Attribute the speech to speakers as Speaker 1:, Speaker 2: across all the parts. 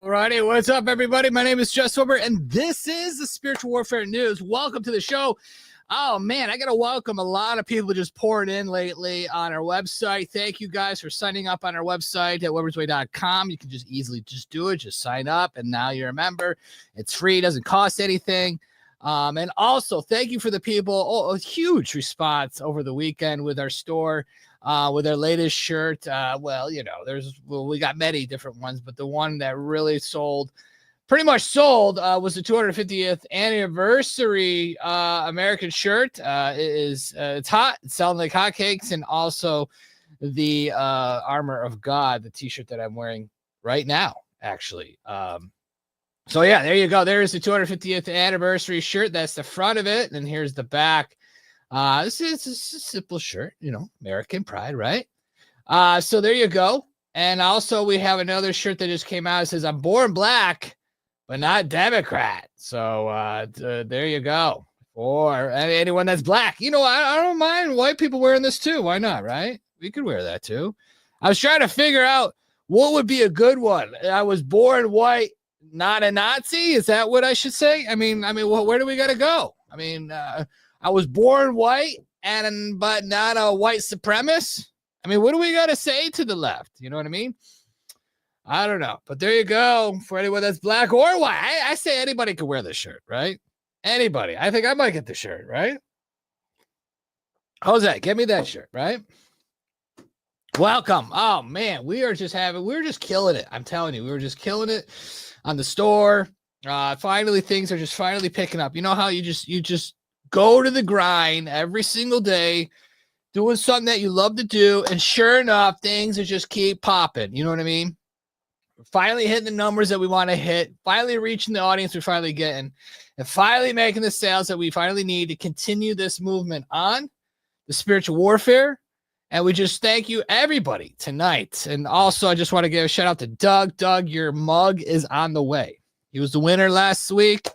Speaker 1: Alrighty, what's up, everybody? My name is Jess Wilbur, and this is the Spiritual Warfare News. Welcome to the show. Oh, man, I got to welcome a lot of people just pouring in lately on our website. Thank you guys for signing up on our website at WilbursWay.com. You can just easily just do it. Just sign up, and now you're a member. It's free. It doesn't cost anything. And also, thank you for the people. A huge response over the weekend with our store. With our latest shirt. We got many different ones, but the one that really pretty much sold, was the 250th anniversary American shirt. It's hot. It's selling like hotcakes, and also the Armor of God, the t-shirt that I'm wearing right now, actually. So yeah, there you go. There's the 250th anniversary shirt. That's the front of it, and here's the back. It's a simple shirt, American pride, right? So there you go. And also we have another shirt that just came out. It says, "I'm born black, but not Democrat." So there you go. Or anyone that's black. I don't mind white people wearing this too. Why not, right? We could wear that too. I was trying to figure out what would be a good one. I was born white, not a Nazi. Is that what I should say? I mean, where do we got to go? I was born white, but not a white supremacist. What do we got to say to the left? You know what I mean? I don't know. But there you go. For anyone that's black or white, I say anybody can wear this shirt, right? Anybody. I think I might get the shirt, right? Jose, get me that shirt, right? Welcome. Oh, man, we were just killing it. I'm telling you, we were just killing it on the store. Finally, things are just finally picking up. You know how you just go to the grind every single day, doing something that you love to do, and sure enough, things are just keep popping. You know what I mean? We're finally hitting the numbers that we want to hit, finally reaching the audience we're finally getting, and finally making the sales that we finally need to continue this movement on the spiritual warfare. And we just thank you, everybody, tonight. And also, I just want to give a shout out to Doug. Doug, your mug is on the way. He was the winner last week.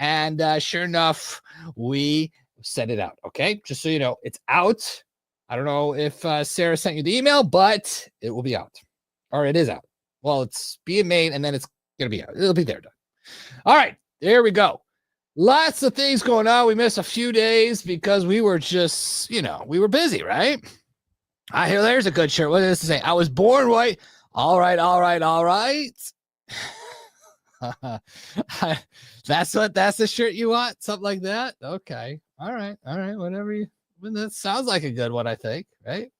Speaker 1: And sure enough, we sent it out. Okay, just so you know, it's out. I don't know if Sarah sent you the email, but it will be out, or it is out. Well, it's being made, and then it's gonna be out. It'll be there done. All right, there we go. Lots of things going on. We missed a few days because we were just, we were busy, right? There's a good shirt. What does it say? I was born white. All right. That's the shirt you want? Something like that? Okay. All right. Whatever that sounds like a good one, I think, right?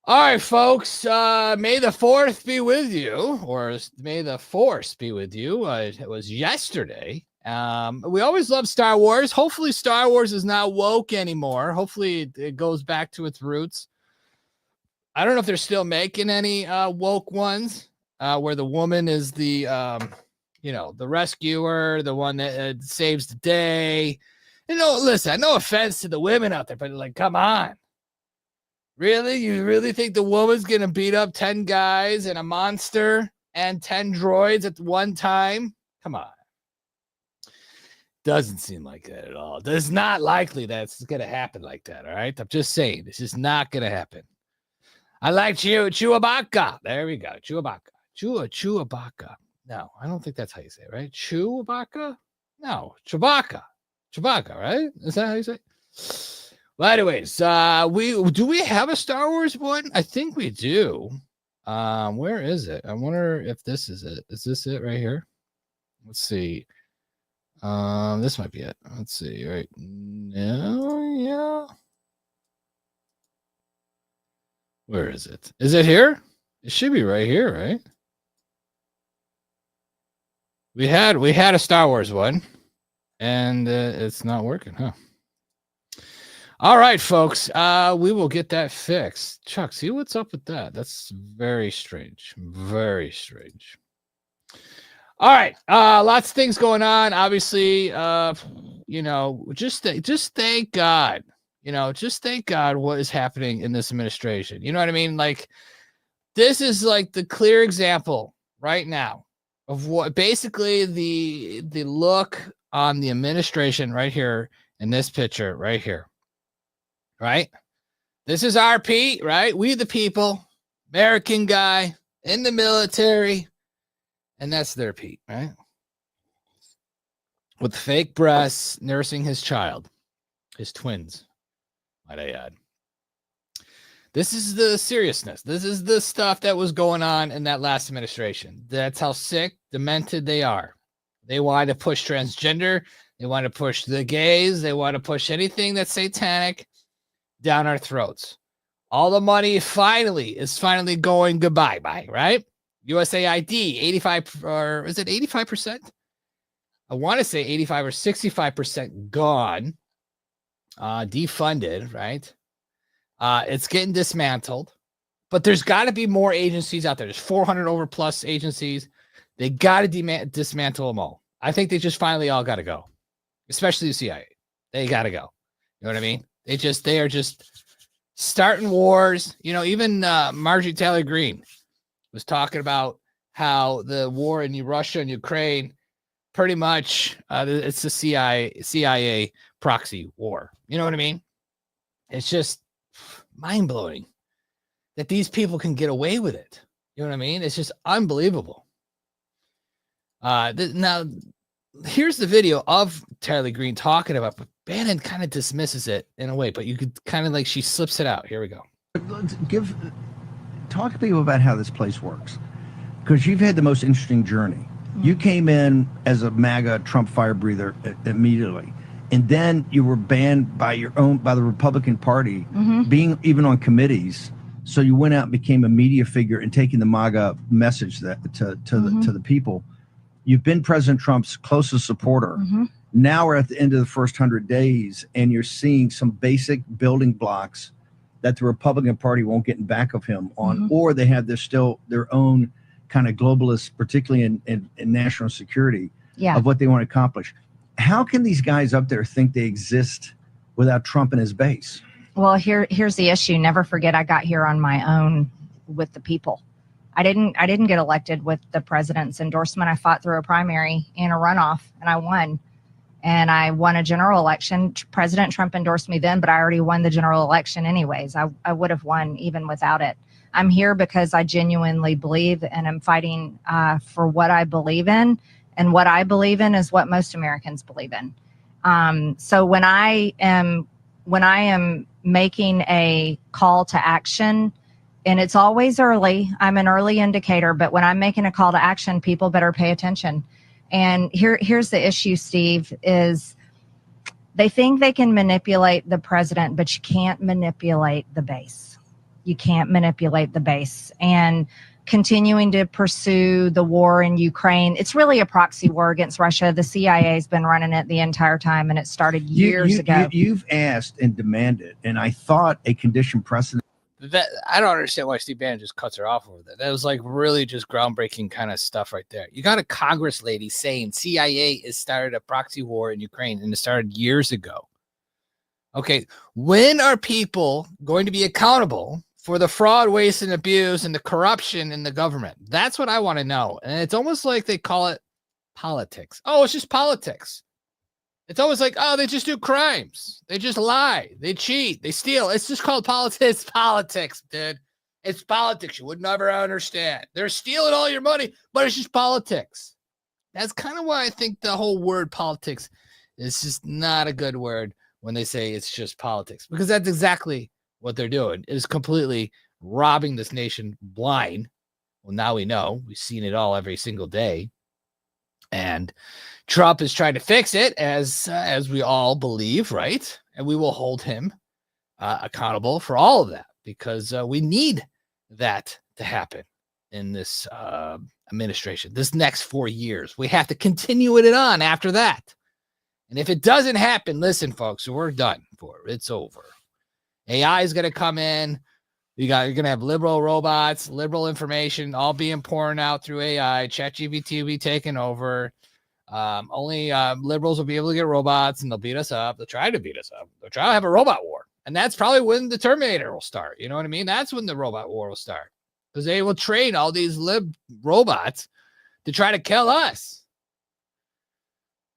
Speaker 1: All right, folks. May the 4th be with you, or may the Force be with you. It was yesterday. We always love Star Wars. Hopefully Star Wars is not woke anymore. Hopefully it goes back to its roots. I don't know if they're still making any woke ones where the woman is the the rescuer, the one that saves the day. Listen, no offense to the women out there, but come on. Really? You really think the woman's going to beat up 10 guys and a monster and 10 droids at one time? Come on. Doesn't seem like that at all. It's not likely that it's going to happen like that, all right? I'm just saying, this is not going to happen. I like Chewbacca. There we go. Chewbacca. Chewbacca. No, I don't think that's how you say it, right? Chewbacca? No, Chewbacca. Chewbacca, right? Is that how you say it? Well, anyways, we have a Star Wars one? I think we do. Where is it? I wonder if this is it. Is this it right here? Let's see. This might be it. Let's see. Right now, yeah. Where is it? Is it here? It should be right here, right? We had a Star Wars one, and it's not working, huh? All right, folks. We will get that fixed. Chuck, see what's up with that. That's very strange. Very strange. All right. Lots of things going on. Obviously, just thank God. just thank God what is happening in this administration. You know what I mean? Like, this is like the clear example right now of what basically the look on the administration right here in this picture right here. Right? This is our Pete, right? We the people, American guy in the military, and that's their Pete, right? With fake breasts, nursing his child, his twins, might I add. This is the seriousness. This is the stuff that was going on in that last administration. That's how sick, demented they are. They want to push transgender. They want to push the gays. They want to push anything that's satanic down our throats. All the money is finally going goodbye, right? USAID, 85, or is it 85%? I want to say 85 or 65% gone, defunded, right? It's getting dismantled, but there's got to be more agencies out there. There's 400 over plus agencies. They got to dismantle them all. I think they just finally all got to go, especially the CIA. They got to go. You know what I mean? They are just starting wars. Even Marjorie Taylor Greene was talking about how the war in Russia and Ukraine, pretty much, it's the CIA proxy war. You know what I mean? It's just mind-blowing that these people can get away with it. You know what I mean? It's just unbelievable. Now, here's the video of Taylor Greene talking about, but Bannon kind of dismisses it in a way, but you could kind of like, she slips it out. Here we go.
Speaker 2: Talk to people about how this place works, because you've had the most interesting journey. You came in as a MAGA Trump fire breather immediately. And then you were banned by the Republican Party, being even on committees. So you went out and became a media figure and taking the MAGA message to the people. You've been President Trump's closest supporter. Now we're at the end of the first 100 days, and you're seeing some basic building blocks that the Republican Party won't get in back of him on, or they have their own kind of globalists, particularly in national security, of what they want to accomplish. How can these guys up there think they exist without Trump and his base?
Speaker 3: Well, here's the issue. Never forget, I got here on my own with the people. I didn't get elected with the president's endorsement. I fought through a primary and a runoff, and I won. And I won a general election. President Trump endorsed me then, but I already won the general election anyways. I would have won even without it. I'm here because I genuinely believe, and I'm fighting for what I believe in. And what I believe in is what most Americans believe in. So when I am making a call to action, and it's always early, I'm an early indicator, but when I'm making a call to action, people better pay attention. And here's the issue, Steve, is they think they can manipulate the president, but you can't manipulate the base. You can't manipulate the base. And continuing to pursue the war in Ukraine, it's really a proxy war against Russia. The CIA has been running it the entire time, and it started years ago.
Speaker 2: You've asked and demanded, and I thought a condition precedent.
Speaker 1: That I don't understand why Steve Bannon just cuts her off over that. That was like really just groundbreaking kind of stuff right there. You got a Congress lady saying CIA has started a proxy war in Ukraine, and it started years ago. Okay, when are people going to be accountable for the fraud, waste, and abuse and the corruption in the government? That's what I want to know. And it's almost like they call it politics. Oh, it's just politics. It's almost like, oh, they just do crimes. They just lie. They cheat. They steal. It's just called politics. It's politics, dude. It's politics. You would never understand. They're stealing all your money, but it's just politics. That's kind of why I think the whole word politics is just not a good word when they say it's just politics, because that's exactly what they're doing. It is completely robbing this nation blind. Well, now we know. We've seen it all every single day. And Trump is trying to fix it, as we all believe, right? And we will hold him accountable for all of that, because we need that to happen in this administration. This next 4 years, we have to continue it on after that. And if it doesn't happen, listen, folks, we're done for. It's over. AI is going to come in. You're going to have liberal robots, liberal information, all being poured out through AI. ChatGPT will be taking over. Only liberals will be able to get robots, and they'll beat us up. They'll try to beat us up. They'll try to have a robot war. And that's probably when the Terminator will start. You know what I mean? That's when the robot war will start. Because they will train all these robots to try to kill us.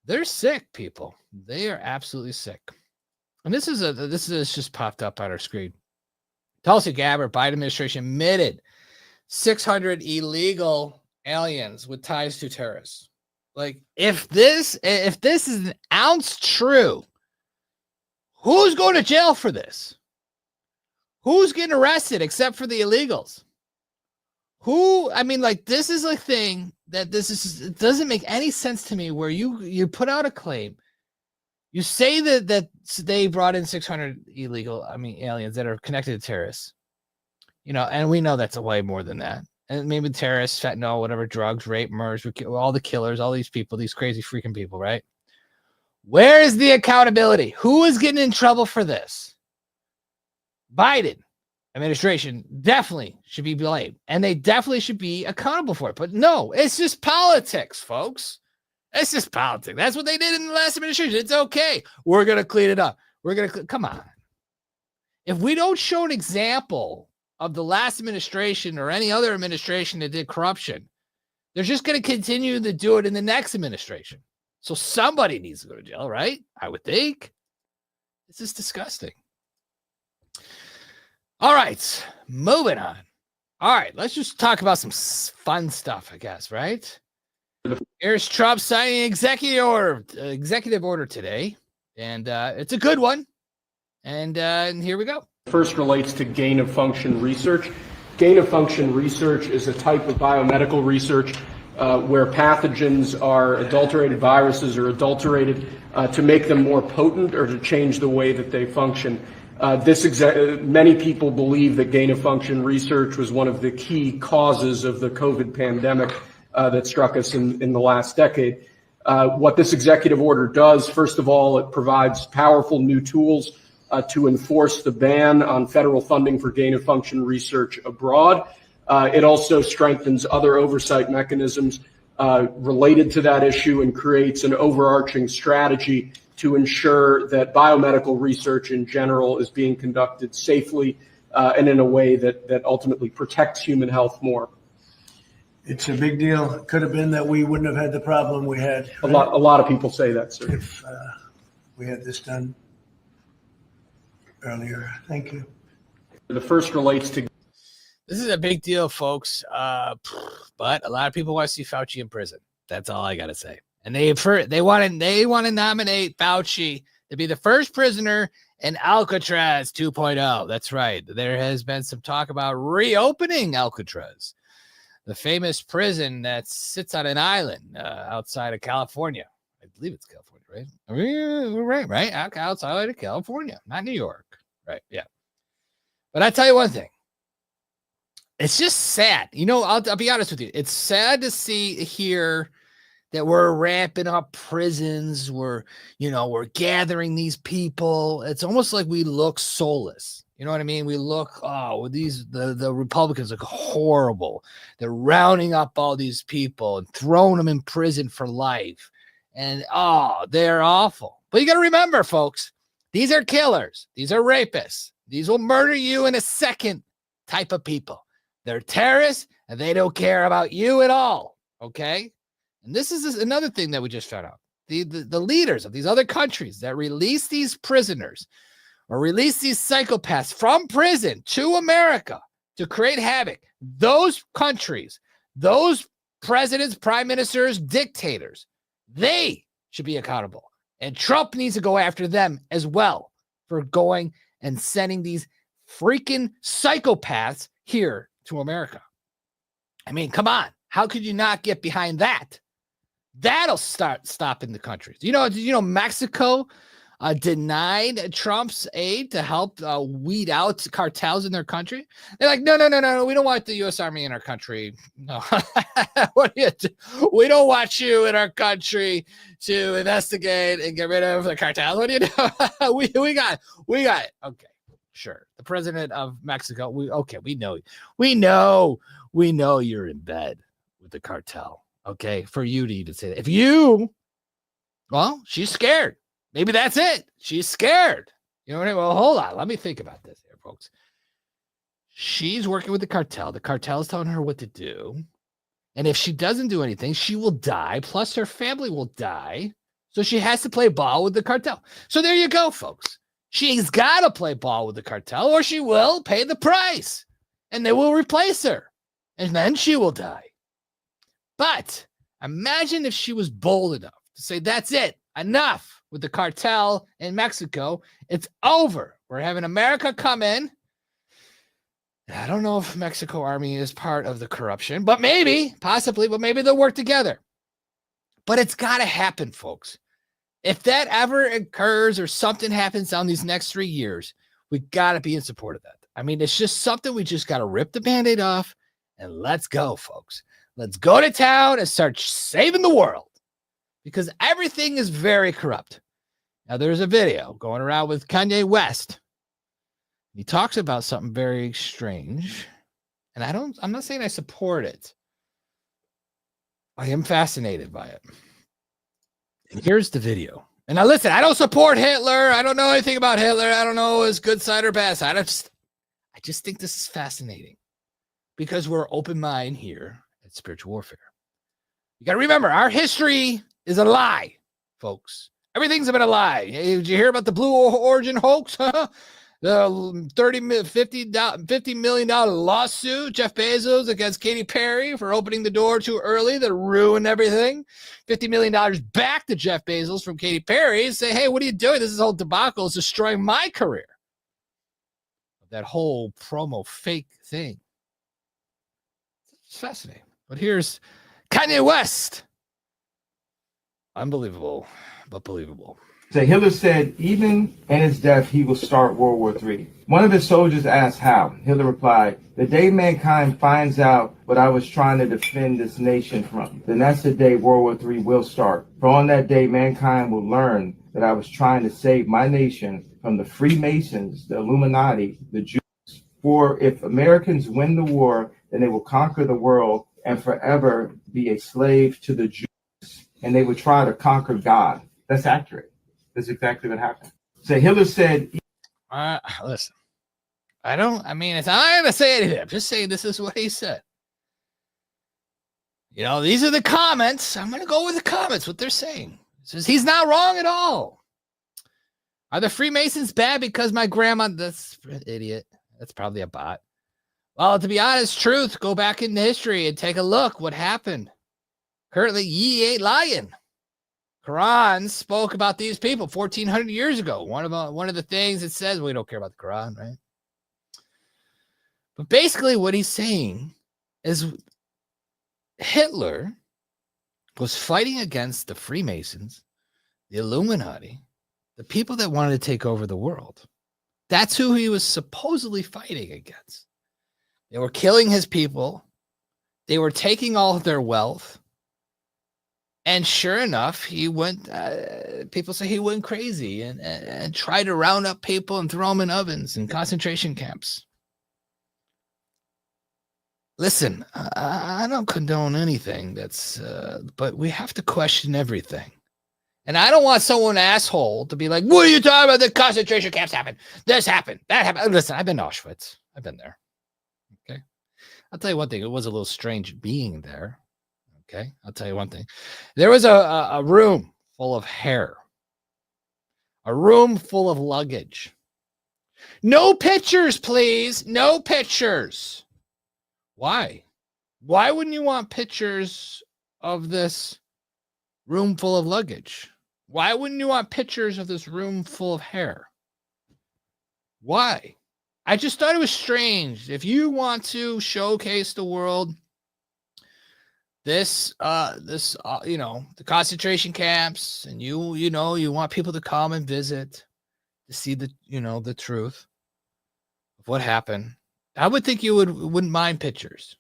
Speaker 1: They're sick, people. They are absolutely sick. And this is just popped up on our screen. Tulsi Gabbard, Biden administration admitted 600 illegal aliens with ties to terrorists. Like, if this is an ounce true, who's going to jail for this? Who's getting arrested except for the illegals? This is a thing that it doesn't make any sense to me, where you put out a claim, you say that they brought in 600 aliens that are connected to terrorists, and we know that's way more than that. And maybe terrorists, fentanyl, whatever, drugs, rape, murders, all the killers, all these people, these crazy freaking people, right? Where is the accountability? Who is getting in trouble for this? Biden administration definitely should be blamed, and they definitely should be accountable for it. But no, it's just politics, folks. It's just politics. That's what they did in the last administration. It's okay. We're going to clean it up. Come on. If we don't show an example of the last administration or any other administration that did corruption, they're just going to continue to do it in the next administration. So somebody needs to go to jail, right? I would think. This is disgusting. All right, moving on. All right, let's just talk about some fun stuff, I guess, right? Here's Trump signing executive order today, and it's a good one. And here we go.
Speaker 4: First relates to gain-of-function research. Gain-of-function research is a type of biomedical research where pathogens are adulterated, viruses are adulterated to make them more potent or to change the way that they function. Many people believe that gain-of-function research was one of the key causes of the COVID pandemic that struck us in the last decade. What this executive order does, first of all, it provides powerful new tools to enforce the ban on federal funding for gain-of-function research abroad. It also strengthens other oversight mechanisms related to that issue and creates an overarching strategy to ensure that biomedical research in general is being conducted safely and in a way that ultimately protects human health more.
Speaker 5: It's a big deal. It could have been that we wouldn't have had the problem we had.
Speaker 4: A lot of people say that, sir.
Speaker 5: If we had this done earlier. Thank you.
Speaker 4: The first relates to.
Speaker 1: This is a big deal, folks. But a lot of people want to see Fauci in prison. That's all I got to say. And they want to nominate Fauci to be the first prisoner in Alcatraz 2.0. That's right. There has been some talk about reopening Alcatraz, the famous prison that sits on an island outside of California. I believe it's California, right? Right. Outside of California, not New York. Right. Yeah. But I tell you one thing. It's just sad. I'll be honest with you. It's sad to hear that we're ramping up prisons. We're gathering these people. It's almost like we look soulless. You know what I mean? We look, the Republicans look horrible. They're rounding up all these people and throwing them in prison for life. And, they're awful. But you got to remember, folks, these are killers. These are rapists. These will murder you in a second type of people. They're terrorists, and they don't care about you at all, okay? And this is another thing that we just found out. The leaders of these other countries that release these prisoners or release these psychopaths from prison to America to create havoc, those countries, those presidents, prime ministers, dictators, they should be accountable. And Trump needs to go after them as well for going and sending these freaking psychopaths here to America. I mean, come on. How could you not get behind that? That'll start stopping the countries. Did you know Mexico denied Trump's aid to help weed out cartels in their country? They're like, no, we don't want the U.S. Army in our country. No, what do you do? We don't want you in our country to investigate and get rid of the cartels. What do you do? we got it. Okay, sure. The president of Mexico. We know you're in bed with the cartel. Okay, for you to even say that. She's scared. Maybe that's it. She's scared. You know what I mean? Well, hold on. Let me think about this here, folks. She's working with the cartel. The cartel is telling her what to do. And if she doesn't do anything, she will die. Plus, her family will die. So she has to play ball with the cartel. So there you go, folks. She's got to play ball with the cartel or she will pay the price. And they will replace her. And then she will die. But imagine if she was bold enough to say, that's it. Enough with the cartel in Mexico. It's over. We're having America come in. I don't know if Mexico Army is part of the corruption, but maybe, possibly, but maybe they'll work together. But it's got to happen, folks. If that ever occurs or something happens down these next 3 years, we got to be in support of that. I mean, it's just something we just got to rip the Band-Aid off and let's go, folks. Let's go to town and start saving the world because everything is very corrupt. Now, there's a video going around with Kanye West. He talks about something very strange, and I'm not saying I support it. I am fascinated by it. And here's the video. And now listen, I don't support Hitler. I don't know anything about Hitler. I don't know his good side or bad side. I just think this is fascinating because we're open mind here at Spiritual Warfare. You got to remember, our history is a lie, folks. Everything's been a lie. Did you hear about the Blue Origin hoax? The $50 million lawsuit, Jeff Bezos against Katy Perry for opening the door too early that ruined everything. $50 million back to Jeff Bezos from Katy Perry. Say, hey, what are you doing? This whole debacle is destroying my career. That whole promo fake thing. It's fascinating. But here's Kanye West. Unbelievable, but believable.
Speaker 6: So Hitler said, even in his death, he will start World War III. One of his soldiers asked how. Hitler replied, the day mankind finds out what I was trying to defend this nation from, then that's the day World War III will start. For on that day, mankind will learn that I was trying to save my nation from the Freemasons, the Illuminati, the Jews. For if Americans win the war, then they will conquer the world and forever be a slave to the Jews. And they would try to conquer God. That's accurate. That's exactly what happened. So Hitler said,
Speaker 1: listen, I'm not going to say anything. I'm just saying this is what he said. You know, these are the comments. I'm going to go with the comments, what they're saying. It says he's not wrong at all. Are the Freemasons bad because my grandma, that's an idiot. That's probably a bot. Well, to be honest, truth, go back into history and take a look what happened. Currently, ye ain't lying. Quran spoke about these people 1,400 years ago. One of the things it says, we don't care about the Quran, right? But basically what he's saying is Hitler was fighting against the Freemasons, the Illuminati, the people that wanted to take over the world. That's who he was supposedly fighting against. They were killing his people. They were taking all of their wealth. And sure enough, he went, people say he went crazy and tried to round up people and throw them in ovens and concentration camps. Listen, I don't condone anything but we have to question everything. And I don't want someone asshole to be like, what are you talking about? The concentration camps happened. This happened. That happened. Listen, I've been to Auschwitz. I've been there. Okay. I'll tell you one thing. It was a little strange being there. Okay, I'll tell you one thing. There was a room full of hair, a room full of luggage. No pictures, please. No pictures. Why? Why wouldn't you want pictures of this room full of luggage? Why wouldn't you want pictures of this room full of hair? Why? I just thought it was strange. If you want to showcase the world, the concentration camps, and you want people to come and visit to see the truth of what happened. I would think you wouldn't mind pictures,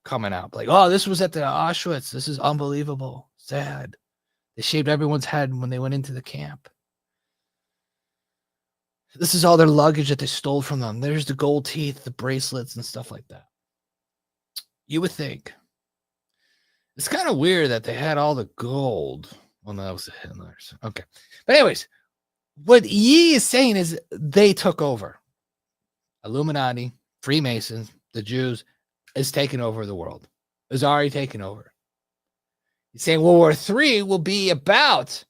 Speaker 1: coming out like, oh, this was at the Auschwitz. This is unbelievable. Sad. They shaved everyone's head when they went into the camp. This is all their luggage that they stole from them. There's the gold teeth, the bracelets, and stuff like that. You would think. It's kind of weird that they had all the gold. Well, that was the Hitlers. Okay. But anyways, What Yi is saying is they took over. Illuminati, Freemasons, the Jews is taking over the world. Is already taken over. He's saying World War III will be about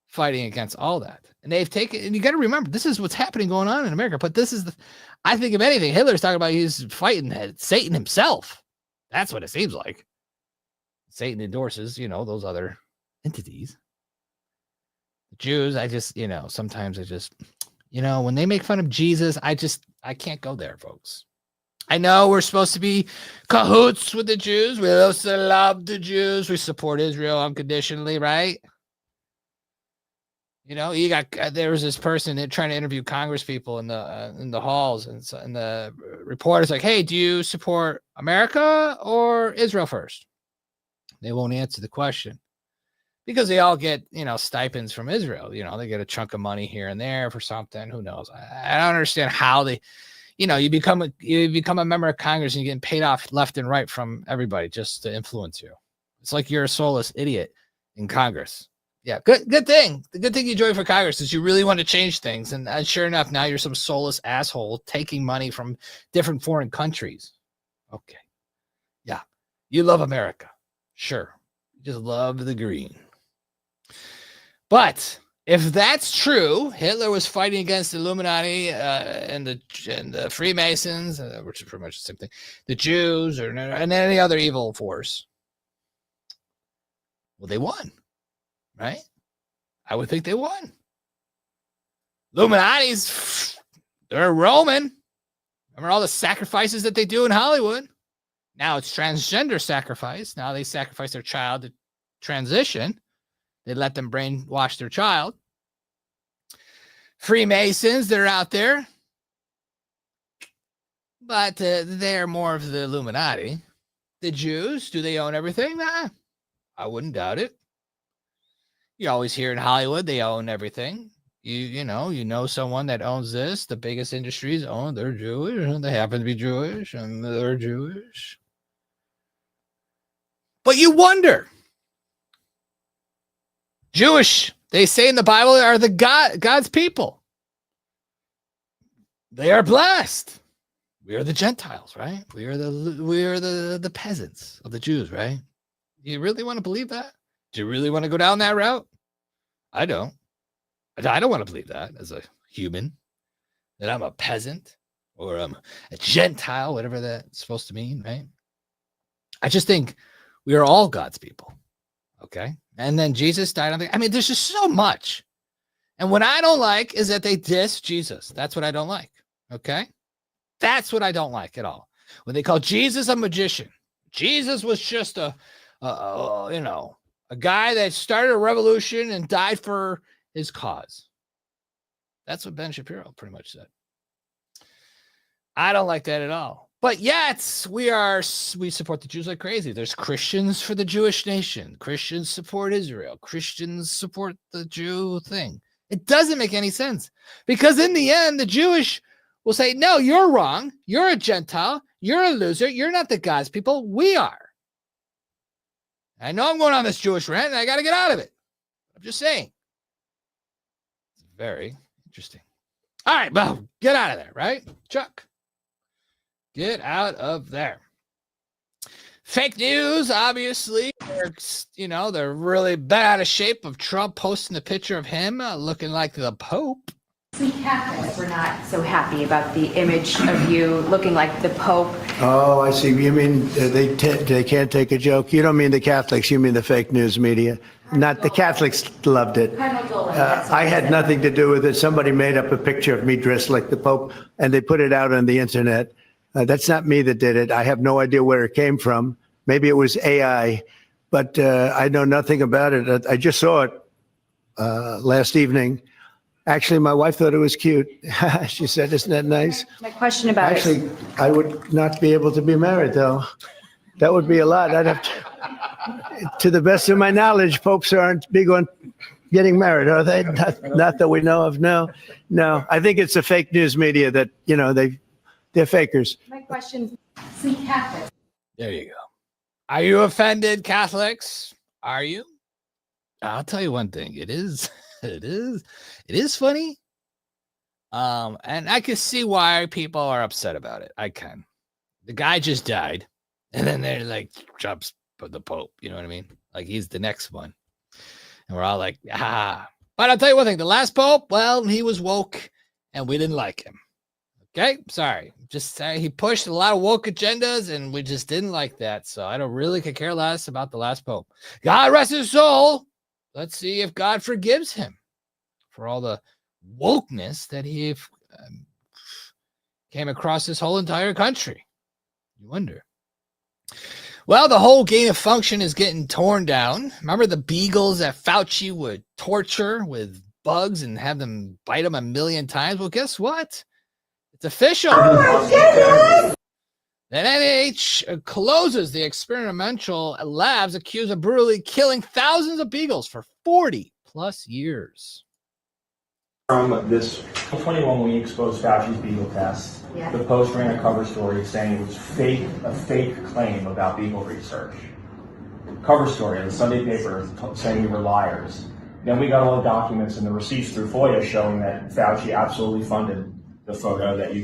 Speaker 1: fighting against all that. And they've taken, and you got to remember, this is what's happening going on in America. But this is I think if anything, Hitler's talking about he's fighting Satan himself. That's what it seems like. Satan endorses, those other entities. The Jews, sometimes when they make fun of Jesus, I can't go there, folks. I know we're supposed to be cahoots with the Jews. We also love the Jews. We support Israel unconditionally, right? There was this person trying to interview Congress people in the halls, and the reporter's like, "Hey, do you support America or Israel first?" They won't answer the question because they all get stipends from Israel. They get a chunk of money here and there for something. Who knows? I don't understand how they. You become a member of Congress and you're getting paid off left and right from everybody just to influence you. It's like you're a soulless idiot in Congress. Yeah, good thing. The good thing you joined for Congress is you really want to change things. And sure enough, now you're some soulless asshole taking money from different foreign countries. Okay. Yeah. You love America. Sure. You just love the green. But if that's true, Hitler was fighting against the Illuminati and the Freemasons, which is pretty much the same thing, the Jews, and any other evil force. Well, they won, right? I would think they won. Illuminati's, they're Roman. Remember all the sacrifices that they do in Hollywood? Now it's transgender sacrifice. Now they sacrifice their child to transition. They let them brainwash their child. Freemasons, they're out there. But they're more of the Illuminati. The Jews, do they own everything? Nah, I wouldn't doubt it. You always hear in Hollywood, they own everything. You know someone that owns this. The biggest industries own, they're Jewish, and they happen to be Jewish, and they're Jewish. But you wonder. Jewish, they say in the Bible, are the God's people. They are blessed. We are the Gentiles, right? We are the peasants of the Jews, right? You really want to believe that? Do you really want to go down that route? I don't. I don't want to believe that as a human, that I'm a peasant or I'm a Gentile, whatever that's supposed to mean, right? I just think we are all God's people, okay? And then Jesus died on the. There's just so much. And what I don't like is that they diss Jesus. That's what I don't like, okay? That's what I don't like at all. When they call Jesus a magician. Jesus was just a guy that started a revolution and died for his cause. That's what Ben Shapiro pretty much said. I don't like that at all. But yet, we support the Jews like crazy. There's Christians for the Jewish nation. Christians support Israel. Christians support the Jew thing. It doesn't make any sense. Because in the end, the Jewish will say, no, you're wrong. You're a Gentile. You're a loser. You're not the God's people. We are. I know I'm going on this Jewish rant, and I got to get out of it. I'm just saying. It's very interesting. All right, well, get out of there, right? Chuck. Get out of there. Fake news, obviously. They're really bent out of shape of Trump posting a picture of him looking like the Pope.
Speaker 7: We Catholics were not so happy about the image of you looking like the Pope.
Speaker 5: Oh, I see. You mean they can't take a joke? You don't mean the Catholics. You mean the fake news media. Not the Catholics loved it. I had nothing to do with it. Somebody made up a picture of me dressed like the Pope, and they put it out on the internet. That's not me that did it. I have no idea where it came from. Maybe it was AI, but I know nothing about it. I just saw it last evening. Actually, my wife thought it was cute. She said, isn't that nice?
Speaker 7: My question about
Speaker 5: Actually, I would not be able to be married, though. That would be a lot. I'd have to the best of my knowledge, popes aren't big on getting married, are they? Not that we know of, no. No, I think it's the fake news media that, they're fakers.
Speaker 7: My question, see Catholics.
Speaker 1: There you go. Are you offended, Catholics? Are you? I'll tell you one thing. It is It is funny. And I can see why people are upset about it. I can. The guy just died, and then they're like, Trump's the Pope. You know what I mean? Like he's the next one, and we're all like, ah. But I'll tell you one thing: the last Pope, well, he was woke, and we didn't like him. Okay, sorry. Just say he pushed a lot of woke agendas, and we just didn't like that. So I don't really could care less about the last Pope. God rest his soul. Let's see if God forgives him for all the wokeness that he came across this whole entire country. You wonder. Well, the whole gain of function is getting torn down. Remember the beagles that Fauci would torture with bugs and have them bite them 1,000,000 times? Well, guess what? It's official. Oh my goodness! The NIH closes the experimental labs accused of brutally killing thousands of beagles for 40 plus years.
Speaker 8: From this 21, when we exposed Fauci's Beagle test, the Post ran a cover story saying it was a fake claim about Beagle research. Cover story in the Sunday paper saying we were liars. Then we got all the documents and the receipts through FOIA showing that Fauci absolutely funded the photo that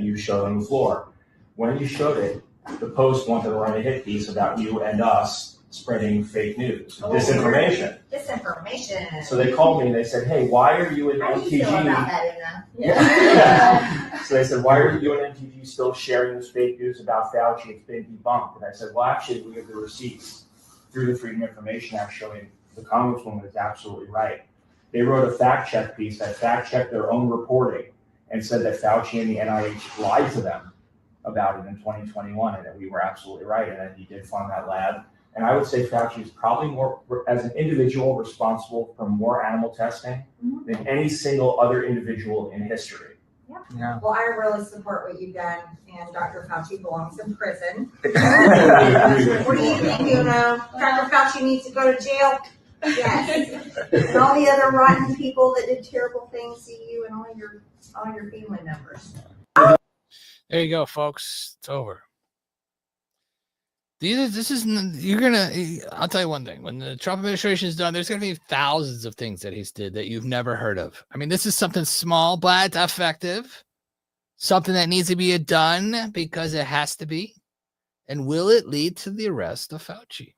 Speaker 8: you showed on the floor. When you showed it, the Post wanted to write a hit piece about you and us spreading fake news, disinformation.
Speaker 9: Disinformation.
Speaker 8: So they called me and they said, "Hey, why are you and
Speaker 9: How do
Speaker 8: MTG?"
Speaker 9: you feel about that, Una?
Speaker 8: Yeah. So they said, "Why are you and MTG still sharing this fake news about Fauci? It's been debunked." And I said, "Well, actually, we have the receipts through the Freedom of Information Act showing the Congresswoman is absolutely right." They wrote a fact check piece that fact checked their own reporting and said that Fauci and the NIH lied to them about it in 2021 and that we were absolutely right and that he did fund that lab. And I would say Fauci is probably more, as an individual, responsible for more animal testing than any single other individual in history.
Speaker 9: Yeah. Well, I really support what you've done, and Dr. Fauci belongs in prison. What do you think, Una? Dr. Fauci needs to go to jail? Yes. And all the other rotten people that did terrible things to you and all your family members.
Speaker 1: There you go, folks. It's over. I'll tell you one thing. When the Trump administration is done, there's going to be thousands of things that he's did that you've never heard of. I mean, this is something small, but effective. Something that needs to be done because it has to be. And will it lead to the arrest of Fauci?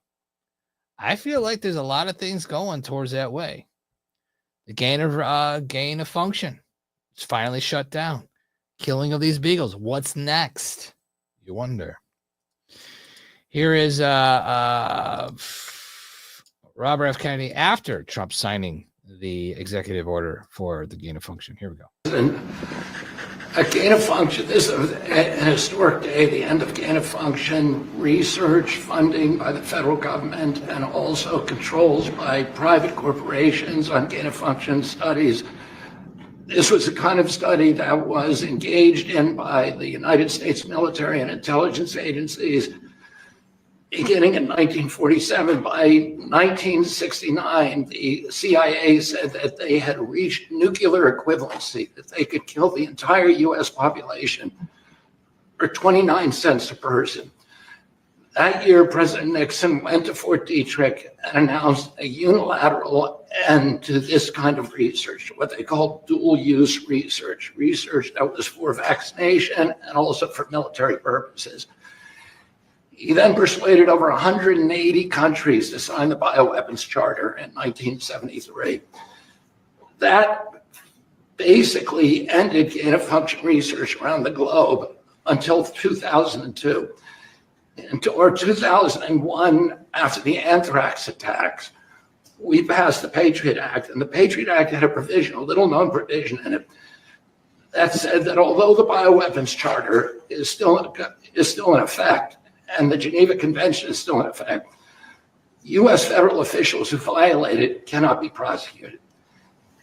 Speaker 1: I feel like there's a lot of things going towards that way. The gain of function. It's finally shut down. Killing of these beagles. What's next? You wonder. Here is Robert F. Kennedy after Trump signing the executive order for the gain of function. Here we go.
Speaker 10: A gain of function, this is an historic day, the end of gain of function research funding by the federal government and also controls by private corporations on gain of function studies. This was a kind of study that was engaged in by the United States military and intelligence agencies beginning in 1947. By 1969, the CIA said that they had reached nuclear equivalency, that they could kill the entire US population for 29 cents a person. That year, President Nixon went to Fort Detrick and announced a unilateral end to this kind of research, what they called dual-use research, research that was for vaccination and also for military purposes. He then persuaded over 180 countries to sign the Bioweapons Charter in 1973. That basically ended gain of function research around the globe until 2002. Or 2001, after the anthrax attacks, we passed the Patriot Act, and the Patriot Act had a provision, a little-known provision in it, that said that although the Bioweapons Charter is still in effect, and the Geneva Convention is still in effect, U.S. federal officials who violate it cannot be prosecuted.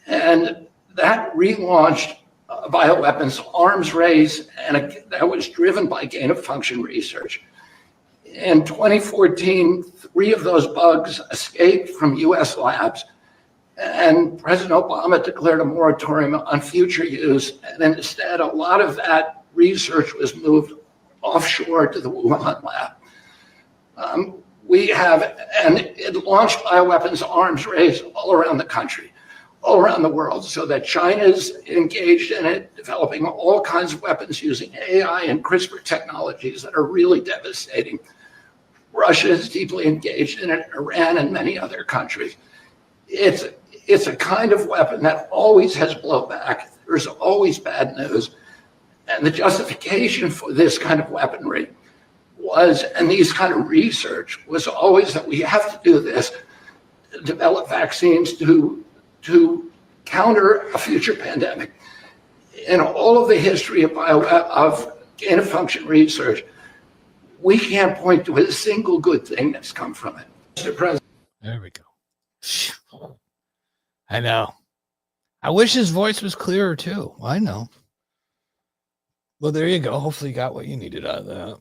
Speaker 10: And that relaunched a bioweapons arms race, and that was driven by gain of function research. In 2014, 3 of those bugs escaped from U.S. labs, and President Obama declared a moratorium on future use, and instead a lot of that research was moved offshore to the Wuhan lab. And it launched bioweapons arms race all around the country. all around the world, so that China's engaged in it, developing all kinds of weapons using AI and CRISPR technologies that are really devastating. Russia is deeply engaged in it, Iran and many other countries. It's a kind of weapon that always has blowback. There's always bad news. And the justification for this kind of weaponry was, and these kind of research was always, that we have to do this, develop vaccines to counter a future pandemic. In all of the history of gain of function research, we can't point to a single good thing that's come from it. Mr. President.
Speaker 1: There we go. I know. I wish his voice was clearer too. I know. Well, there you go. Hopefully you got what you needed out of that.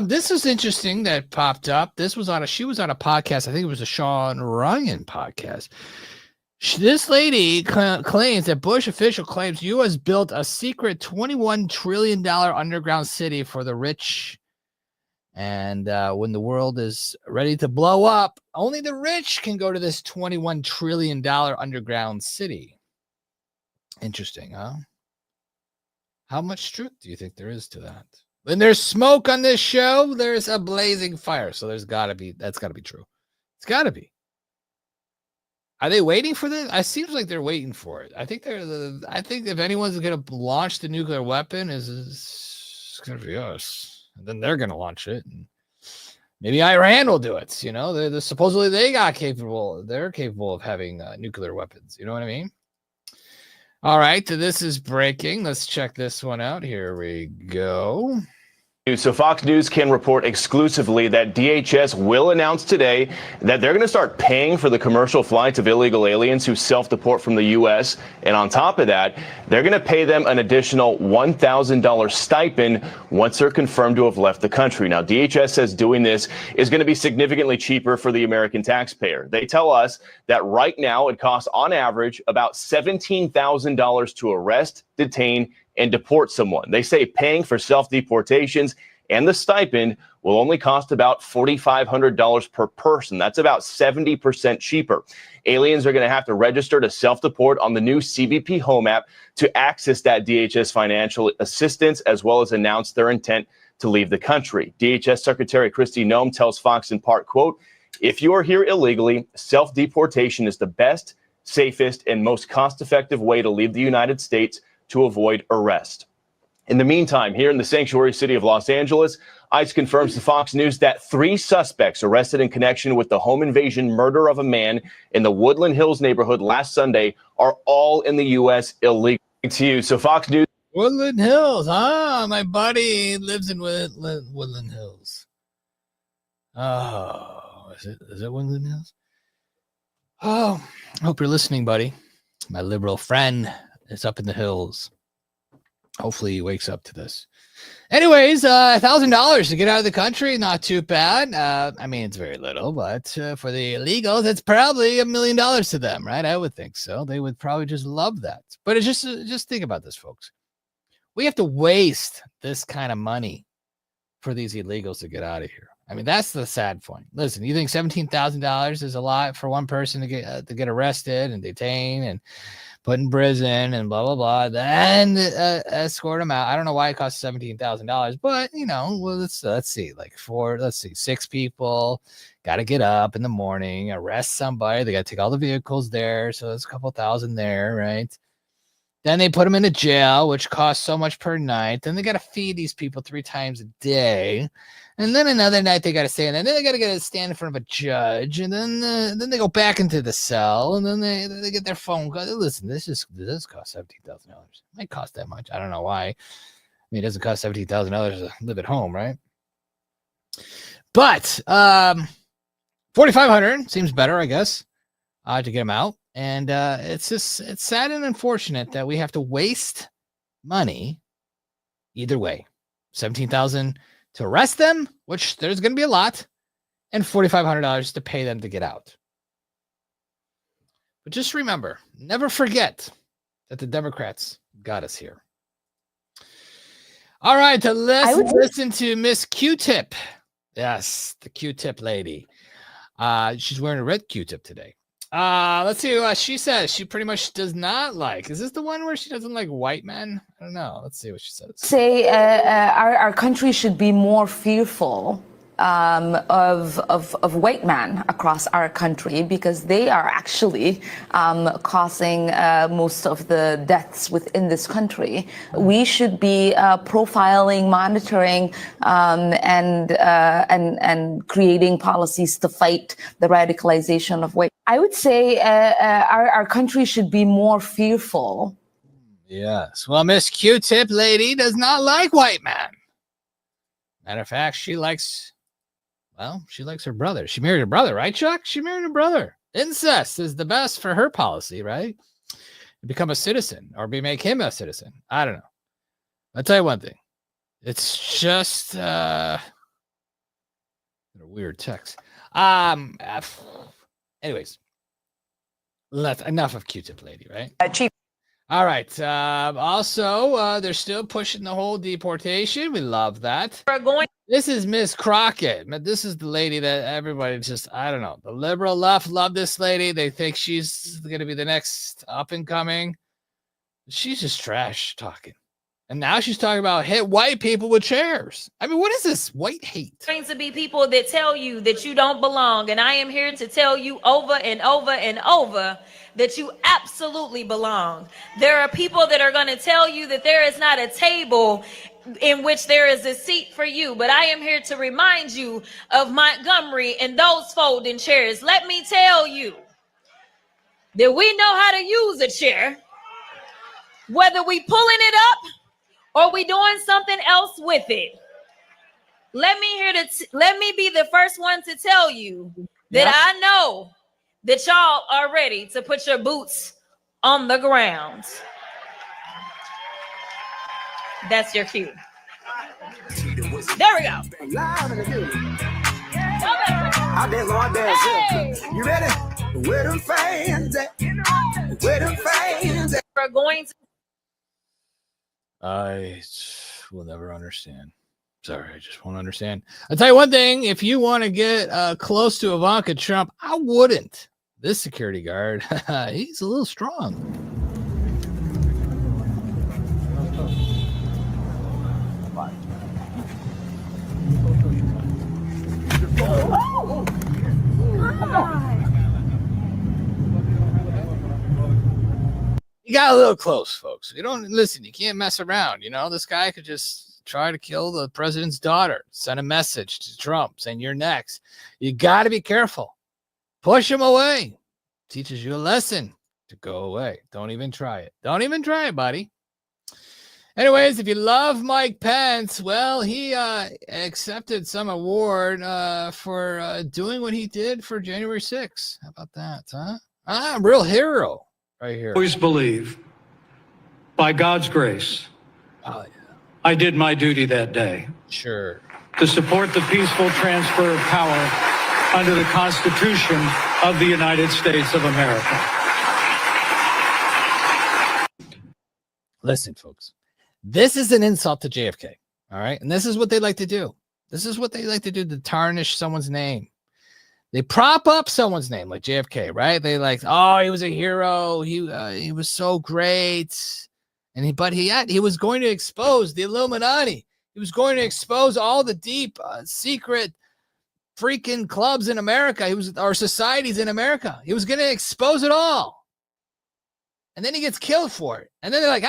Speaker 1: This is interesting that popped up. She was on a podcast. I think it was a Sean Ryan podcast. This lady claims that Bush official claims U.S. built a secret $21 trillion underground city for the rich. And when the world is ready to blow up, only the rich can go to this $21 trillion underground city. Interesting, huh? How much truth do you think there is to that? When there's smoke on this show, there's a blazing fire. So that's got to be true. It's got to be. Are they waiting for this? It seems like they're waiting for it. I think if anyone's going to launch the nuclear weapon, it's going to be us. And then they're going to launch it. And maybe Iran will do it. You know, supposedly they're capable of having nuclear weapons. You know what I mean? All right, so this is breaking. Let's check this one out. Here we go.
Speaker 11: So Fox News can report exclusively that DHS will announce today that they're going to start paying for the commercial flights of illegal aliens who self-deport from the U.S. And on top of that, they're going to pay them an additional $1,000 stipend once they're confirmed to have left the country. Now, DHS says doing this is going to be significantly cheaper for the American taxpayer. They tell us that right now it costs on average about $17,000 to arrest, detain, and deport someone. They say paying for self-deportations and the stipend will only cost about $4,500 per person. That's about 70% cheaper. Aliens are going to have to register to self-deport on the new CBP Home app to access that DHS financial assistance, as well as announce their intent to leave the country. DHS Secretary Kristi Noem tells Fox in part, quote, "If you are here illegally, self-deportation is the best, safest, and most cost-effective way to leave the United States to avoid arrest." In the meantime, here in the sanctuary city of Los Angeles, ICE confirms to Fox News that 3 suspects arrested in connection with the home invasion murder of a man in the Woodland Hills neighborhood last Sunday are all in the U.S. illegally. To you. So Fox News.
Speaker 1: Woodland Hills. My buddy lives in Woodland Hills. Oh, is it Woodland Hills? Oh, I hope you're listening, buddy. My liberal friend is up in the hills. Hopefully he wakes up to this. Anyways, $1,000 to get out of the country, not too bad. I mean, it's very little, but for the illegals, it's probably $1 million to them, right? I would think so. They would probably just love that. But it's just think about this, folks. We have to waste this kind of money for these illegals to get out of here. I mean, that's the sad point. Listen, you think $17,000 is a lot for one person to get arrested and detained and put in prison and blah, blah, blah, then escort them out. I don't know why it costs $17,000, but, you know, well, let's see, 6 people got to get up in the morning, arrest somebody. They got to take all the vehicles there. So there's a couple thousand there, right? Then they put them in a jail, which costs so much per night. Then they got to feed these people 3 times a day. And then another night they got to stay in there. And then they got to stand in front of a judge. And then they go back into the cell. And then they get their phone call. Listen, this costs $17,000. It might cost that much. I don't know why. I mean, it doesn't cost $17,000 to live at home, right? But $4,500 seems better, I guess, to get them out. And it's sad and unfortunate that we have to waste money either way. $17,000 to arrest them, which there's going to be a lot, and $4,500 to pay them to get out. But just remember, never forget that the Democrats got us here. All right, let's listen to Miss Q-Tip. Yes, the Q-Tip lady. She's wearing a red Q-tip today. Let's see what she says. She pretty much does not like. Is this the one where she doesn't like white men? I don't know. Let's see what she says.
Speaker 12: Say our country should be more fearful of white men across our country because they are actually causing most of the deaths within this country. We should be profiling, monitoring, and creating policies to fight the radicalization of white. I would say our country should be more fearful.
Speaker 1: Yes. Well, Miss Q-Tip lady does not like white men. Matter of fact, she likes her brother. She married her brother, right, Chuck? She married her brother. Incest is the best for her policy, right? To become a citizen or make him a citizen. I don't know. I'll tell you one thing. It's just a weird text. Anyways, enough of Q-Tip lady, right?
Speaker 12: Chief.
Speaker 1: All right. Also, they're still pushing the whole deportation. We love that. This is Miss Crockett. This is the lady that everybody just, I don't know. The liberal left love this lady. They think she's going to be the next up and coming. She's just trash talking. And now she's talking about hit white people with chairs. I mean, what is this white hate?
Speaker 13: Going to be people that tell you that you don't belong. And I am here to tell you over and over and over that you absolutely belong. There are people that are going to tell you that there is not a table in which there is a seat for you. But I am here to remind you of Montgomery and those folding chairs. Let me tell you that we know how to use a chair, whether we pulling it up or we doing something else with it. Let me be the first one to tell you that I know that y'all are ready to put your boots on the ground. That's your cue. There we go. Hey.
Speaker 14: You ready? Where them fans at? Where them fans at?
Speaker 13: We're going to.
Speaker 1: I will never understand. Sorry, I just won't understand. I'll tell you one thing. If you want to get close to Ivanka Trump, I wouldn't. This security guard, he's a little strong. You got a little close, folks. You don't listen. You can't mess around. You know, this guy could just try to kill the president's daughter, send a message to Trump saying you're next. You got to be careful. Push him away. Teaches you a lesson to go away. Don't even try it. Don't even try it, buddy. Anyways, if you love Mike Pence, well, he accepted some award for doing what he did for January 6th. How about that, huh? Real hero right here.
Speaker 15: Always believe, by God's grace, I did my duty that day.
Speaker 1: Sure.
Speaker 15: To support the peaceful transfer of power under the Constitution of the United States of America.
Speaker 1: Listen, folks. This is an insult to JFK, all right? And this is what they like to do. This is what they like to do to tarnish someone's name. They prop up someone's name like JFK, right? They like, oh, he was a hero. He was so great. But he was going to expose the Illuminati. He was going to expose all the deep, secret freaking clubs in America. Our societies in America. He was going to expose it all. And then he gets killed for it. And then they're like,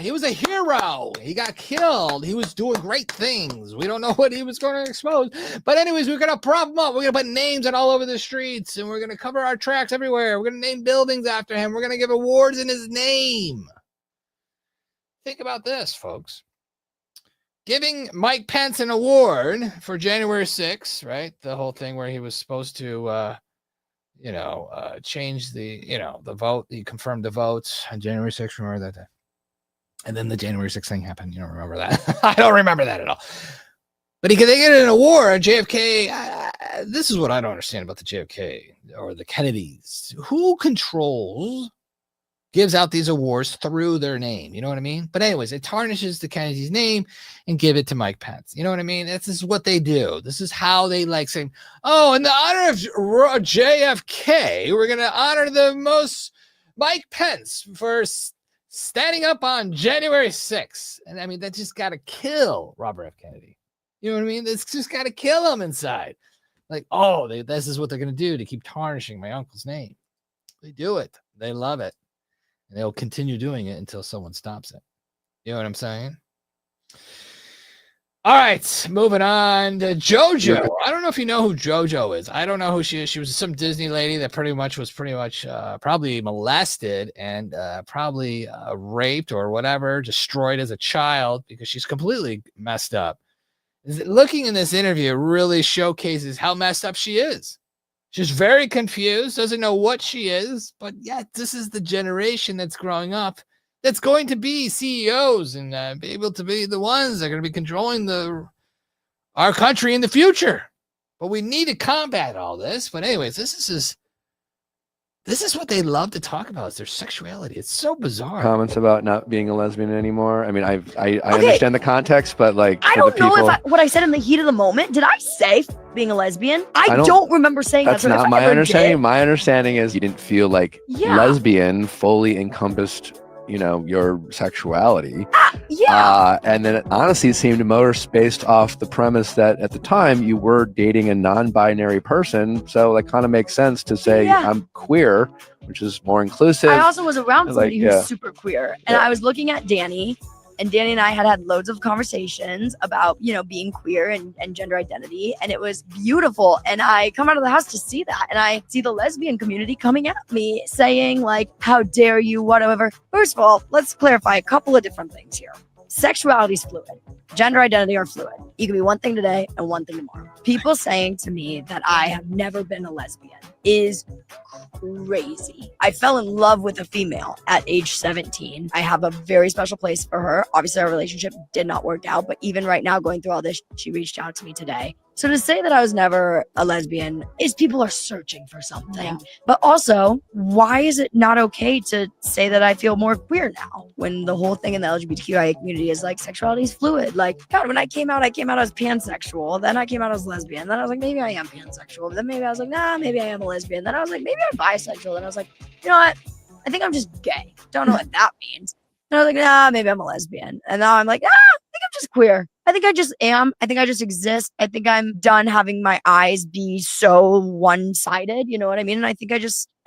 Speaker 1: he was a hero. He got killed. He was doing great things. We don't know what he was going to expose. But anyways, we're going to prop him up. We're going to put names on all over the streets. And we're going to cover our tracks everywhere. We're going to name buildings after him. We're going to give awards in his name. Think about this, folks. Giving Mike Pence an award for January 6th, right? The whole thing where he was supposed to... change the vote. He confirmed the votes on January 6th. Remember that? And then the January 6th thing happened. You don't remember that? I don't remember that at all. But they get an award. JFK. This is what I don't understand about the JFK or the Kennedys. Who controls gives out these awards through their name. You know what I mean? But anyways, it tarnishes the Kennedy's name and give it to Mike Pence. You know what I mean? This is what they do. This is how they like saying, oh, in the honor of JFK, we're going to honor the most Mike Pence for standing up on January 6th. And I mean, that just got to kill Robert F. Kennedy. You know what I mean? It's just got to kill him inside. Like, oh, this is what they're going to do to keep tarnishing my uncle's name. They do it. They love it. And they'll continue doing it until someone stops it. You know what I'm saying? All right, moving on to JoJo.
Speaker 2: Yeah.
Speaker 1: I don't know if you know who JoJo is. I don't know who she is. She was some Disney lady that was probably molested and probably raped or whatever, destroyed as a child because she's completely messed up. Looking in this interview really showcases how messed up she is. She's very confused, doesn't know what she is, but yet this is the generation that's growing up that's going to be CEOs and be able to be the ones that are going to be controlling our country in the future. But we need to combat all this. But anyways, this is what they love to talk about, is their sexuality. It's so bizarre.
Speaker 16: Comments about not being a lesbian anymore. I mean, I understand the context, but like,
Speaker 17: I don't know if what I said in the heat of the moment. Did I say being a lesbian? I don't remember saying
Speaker 16: that's
Speaker 17: that.
Speaker 16: not my understanding. My understanding is you didn't feel like
Speaker 17: Yeah.
Speaker 16: lesbian fully encompassed, your sexuality.
Speaker 17: Yeah.
Speaker 16: And then it honestly seemed more based off the premise that at the time you were dating a non-binary person. So that kind of makes sense to say I'm queer, which is more inclusive.
Speaker 17: I also was around somebody
Speaker 16: Like,
Speaker 17: who's super queer, and I was looking at Danny, and Danny and I had loads of conversations about, being queer and gender identity, and it was beautiful. And I come out of the house to see that, and I see the lesbian community coming at me saying like, how dare you, whatever. First of all, let's clarify a couple of different things here. Sexuality is fluid. Gender identity are fluid. You can be one thing today and one thing tomorrow. People saying to me that I have never been a lesbian is crazy. I fell in love with a female at age 17. I have a very special place for her. Obviously, our relationship did not work out, but even right now, going through all this, she reached out to me today. So to say that I was never a lesbian is people are searching for something. Yeah. But also, why is it not okay to say that I feel more queer now when the whole thing in the LGBTQIA community is like sexuality is fluid? Like, God, when I came out as pansexual. Then I came out as lesbian. Then I was like, maybe I am pansexual. Then maybe I was like, nah, maybe I am a lesbian. Then I was like, maybe I'm bisexual. Then I was like, you know what? I think I'm just gay. Don't know what that means. And I was like, nah, maybe I'm a lesbian. And now I'm like, I think I'm just queer. I think I just am. I think I just exist. I think I'm done having my eyes be so one-sided. You know what I mean? And I think I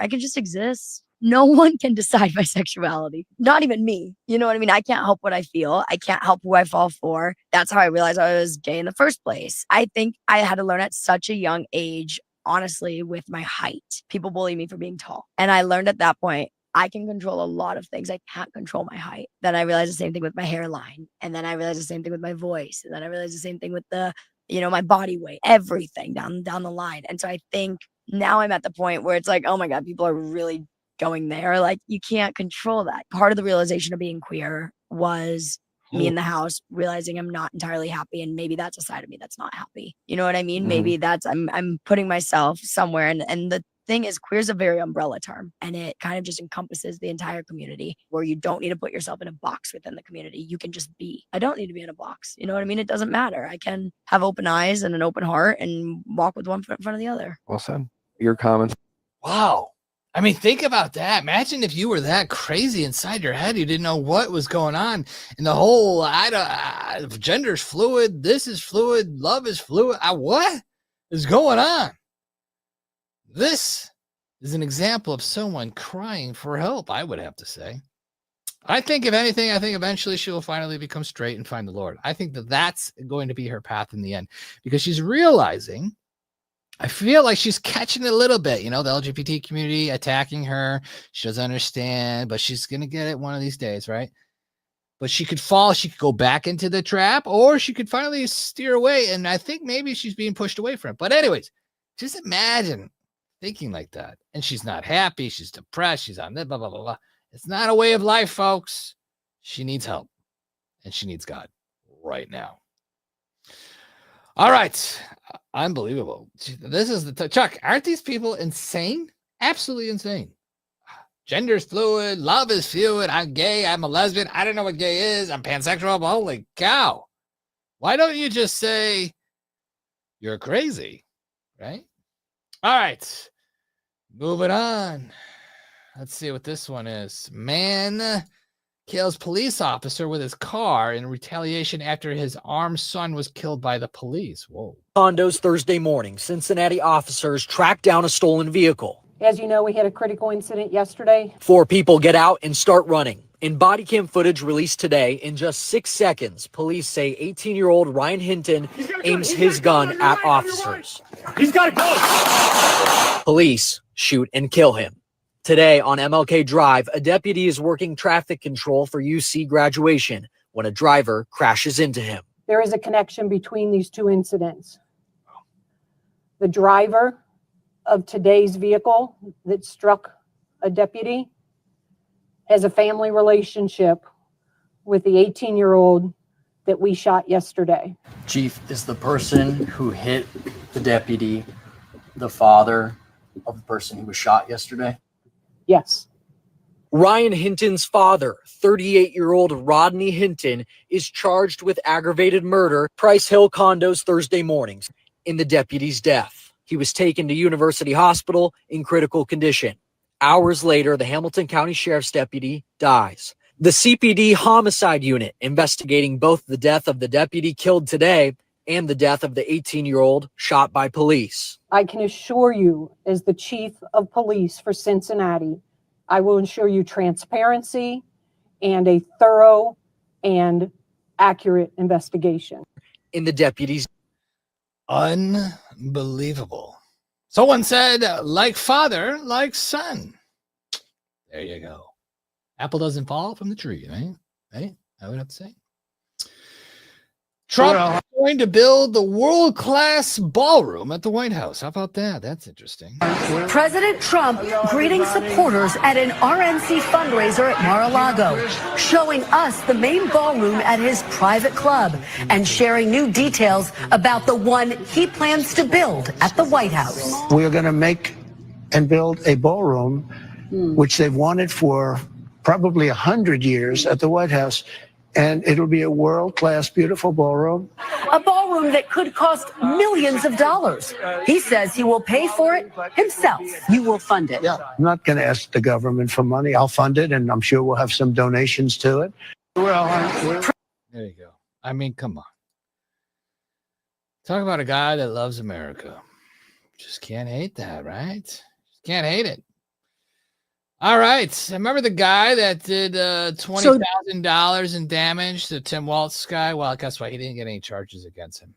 Speaker 17: can just exist. No one can decide my sexuality. Not even me. You know what I mean? I can't help what I feel. I can't help who I fall for. That's how I realized I was gay in the first place. I think I had to learn at such a young age, honestly, with my height. People bully me for being tall. And I learned at that point, I can control a lot of things. I can't control my height. Then I realized the same thing with my hairline. And then I realized the same thing with my voice. And then I realized the same thing with my body weight, everything down the line. And so I think now I'm at the point where it's like, oh my God, people are really going there. Like, you can't control that. Part of the realization of being queer was me in the house realizing I'm not entirely happy, and maybe that's a side of me that's not happy. You know what I mean? Maybe that's I'm putting myself somewhere, and the thing is, queer is a very umbrella term, and it kind of just encompasses the entire community, where you don't need to put yourself in a box within the community. You can just be. I don't need to be in a box. You know what I mean? It doesn't matter. I can have open eyes and an open heart and walk with one foot in front of the other.
Speaker 16: Well said. Your comments.
Speaker 1: Wow. I mean, think about that. Imagine if you were that crazy inside your head. You didn't know what was going on. And the whole gender's fluid. This is fluid. Love is fluid. What is going on? This is an example of someone crying for help, I would have to say. I think, if anything, eventually she will finally become straight and find the Lord. I think that's going to be her path in the end, because she's realizing, I feel like she's catching it a little bit, the LGBT community attacking her. She doesn't understand, but she's going to get it one of these days, right? But she could fall. She could go back into the trap, or she could finally steer away. And I think maybe she's being pushed away from it. But anyways, just imagine thinking like that. And she's not happy. She's depressed. She's on that, blah, blah, blah, blah. It's not a way of life, folks. She needs help. And she needs God right now. All right. Unbelievable. This is Chuck, aren't these people insane? Absolutely insane. Gender's fluid. Love is fluid. I'm gay. I'm a lesbian. I don't know what gay is. I'm pansexual. Holy cow. Why don't you just say you're crazy, right? All right. Moving on. Let's see what this one is. Man kills police officer with his car in retaliation after his armed son was killed by the police. Whoa.
Speaker 18: Condos Thursday morning, Cincinnati officers tracked down a stolen vehicle.
Speaker 19: As you know, we had a critical incident yesterday.
Speaker 18: 4 people get out and start running. In body cam footage released today, in just 6 seconds, police say 18-year-old Ryan Hinton aims his gun at officers.
Speaker 14: He's got to go.
Speaker 18: Police shoot and kill him. Today on MLK Drive, a deputy is working traffic control for UC graduation when a driver crashes into him.
Speaker 19: There is a connection between these two incidents. The driver of today's vehicle that struck a deputy has a family relationship with the 18-year-old that we shot yesterday.
Speaker 20: Chief, is the person who hit the deputy the father of the person who was shot yesterday?
Speaker 19: Yes.
Speaker 18: Ryan Hinton's father, 38-year-old Rodney Hinton, is charged with aggravated murder, Price Hill condos Thursday mornings, in the deputy's death. He was taken to University Hospital in critical condition. Hours later, the Hamilton County Sheriff's deputy dies. The CPD homicide unit investigating both the death of the deputy killed today and the death of the 18-year-old shot by police.
Speaker 19: I can assure you, as the chief of police for Cincinnati, I will ensure you transparency and a thorough and accurate investigation.
Speaker 18: In the deputy's
Speaker 1: unbelievable. Someone said, like father, like son. There you go. Apple doesn't fall from the tree, right? Right? I would have to say. Trump is going to build the world-class ballroom at the White House. How about that? That's interesting.
Speaker 21: President Trump greeting supporters at an RNC fundraiser at Mar-a-Lago, showing us the main ballroom at his private club and sharing new details about the one he plans to build at the White House.
Speaker 22: We are going to make and build a ballroom, which they've wanted for probably 100 years at the White House. And it'll be a world-class, beautiful ballroom.
Speaker 21: A ballroom that could cost millions of dollars. He says he will pay for it himself. You will fund it.
Speaker 22: Yeah, I'm not going to ask the government for money. I'll fund it, and I'm sure we'll have some donations to it.
Speaker 1: There you go. I mean, come on. Talk about a guy that loves America. Just can't hate that, right? Just can't hate it. All right. Remember the guy that did $20,000 in damage to Tim Waltz guy? Well, guess what? He didn't get any charges against him.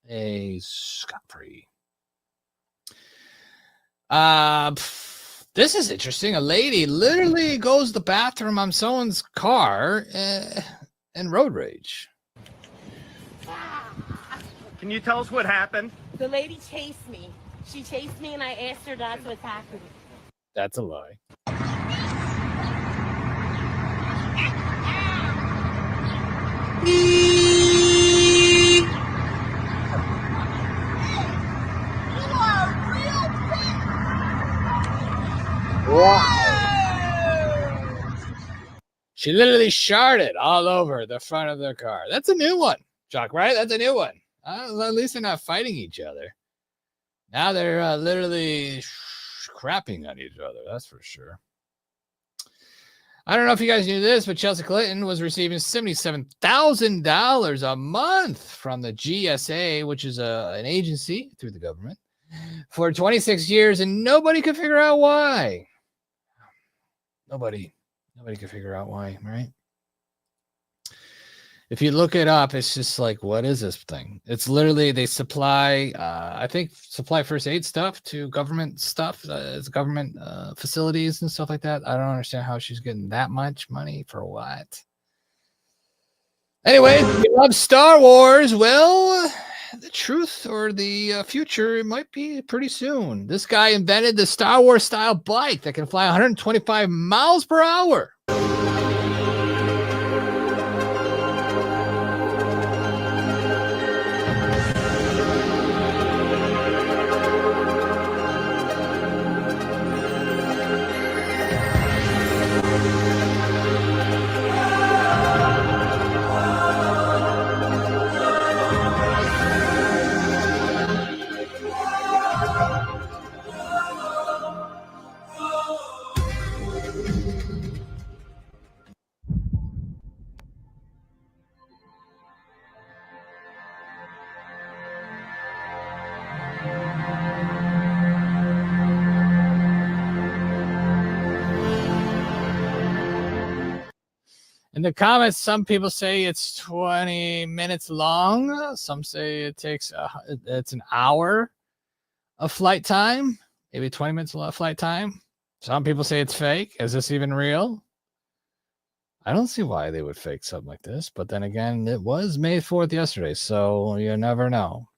Speaker 1: He's scot-free. This is interesting. A lady literally goes to the bathroom on someone's car in road rage.
Speaker 23: Can you tell us what happened?
Speaker 24: The lady chased me. She chased me and I asked her not to attack me.
Speaker 1: That's a lie. She literally sharded all over the front of their car. That's a new one, Chuck, right? That's a new one. At least they're not fighting each other. Now they're literally crapping on each other. That's for sure. I don't know if you guys knew this, but Chelsea Clinton was receiving $77,000 a month from the GSA, which is an agency through the government, for 26 years, and nobody could figure out why. Nobody could figure out why, right? If you look it up, it's just like, what is this thing? It's literally, they supply, supply first aid stuff to government stuff. It's government facilities and stuff like that. I don't understand how she's getting that much money for what. Anyway, if you love Star Wars, well, the truth or the future, it might be pretty soon. This guy invented the Star Wars style bike that can fly 125 miles per hour. the comments, some people say it's 20 minutes long. Some say it takes it's an hour of flight time, maybe 20 minutes of flight time. Some people say it's fake. Is this even real? I don't see why they would fake something like this. But then again, it was May 4th yesterday, so you never know.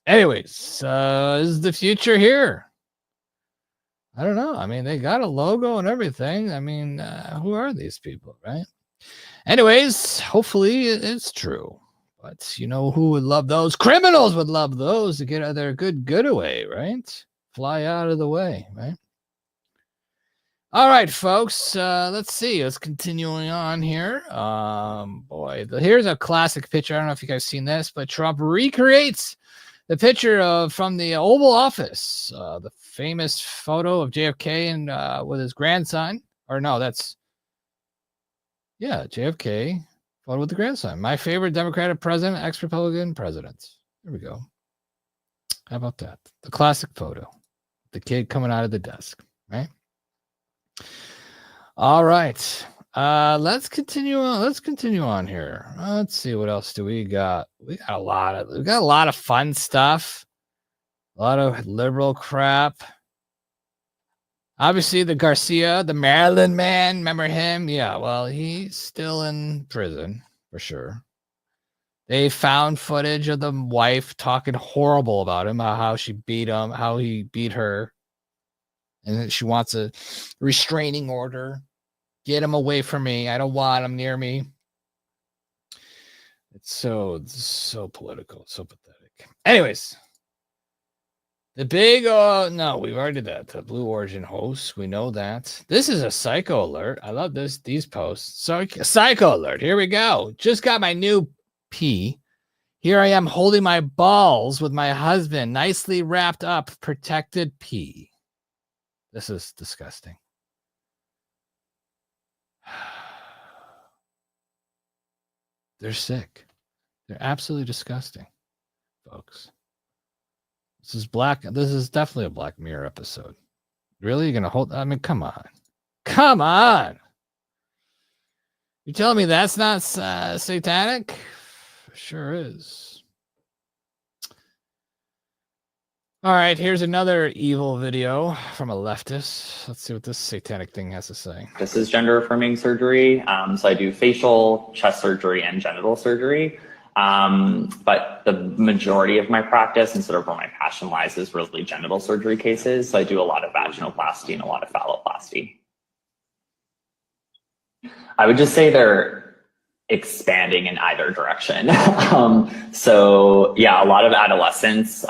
Speaker 1: Anyways, is the future here? I don't know. I mean, they got a logo and everything. I mean, who are these people, right? Anyways, hopefully it's true. But you know who would love those? Criminals would love those to get their good getaway, right? Fly out of the way, right? All right, folks. Let's see. Let's continuing on here. Boy, here's a classic picture. I don't know if you guys seen this, but Trump recreates the picture from the Oval Office, the famous photo of JFK and with his grandson. Or no, that's JFK photo with the grandson. My favorite Democratic president, ex-Republican president. There we go. How about that? The classic photo, the kid coming out of the desk, right? All right. Let's continue on. Let's continue on here. Let's see what else do we got. We got a lot of fun stuff. A lot of liberal crap. Obviously, the Garcia, the Maryland man, remember him? Yeah, well, he's still in prison for sure. They found footage of the wife talking horrible about him, how she beat him, how he beat her. And she wants a restraining order. Get him away from me. I don't want him near me. It's so political, so pathetic. Anyways, the big no, we've already did that. The Blue Origin host, we know that. This is a psycho alert. I love these posts. So psycho alert. Here we go. Just got my new pee. Here I am holding my balls with my husband, nicely wrapped up, protected pee. This is disgusting. They're sick. They're absolutely disgusting, folks. This is definitely a Black Mirror episode. Really? You're gonna hold? I mean, come on. Come on. You telling me that's not satanic? Sure is. All right, here's another evil video from a leftist. Let's see what this satanic thing has to say.
Speaker 3: This is gender affirming surgery. So I do facial, chest surgery, and genital surgery. But the majority of my practice and sort of where my passion lies is really genital surgery cases. So I do a lot of vaginoplasty and a lot of phalloplasty. I would just say they're expanding in either direction. So yeah, a lot of adolescents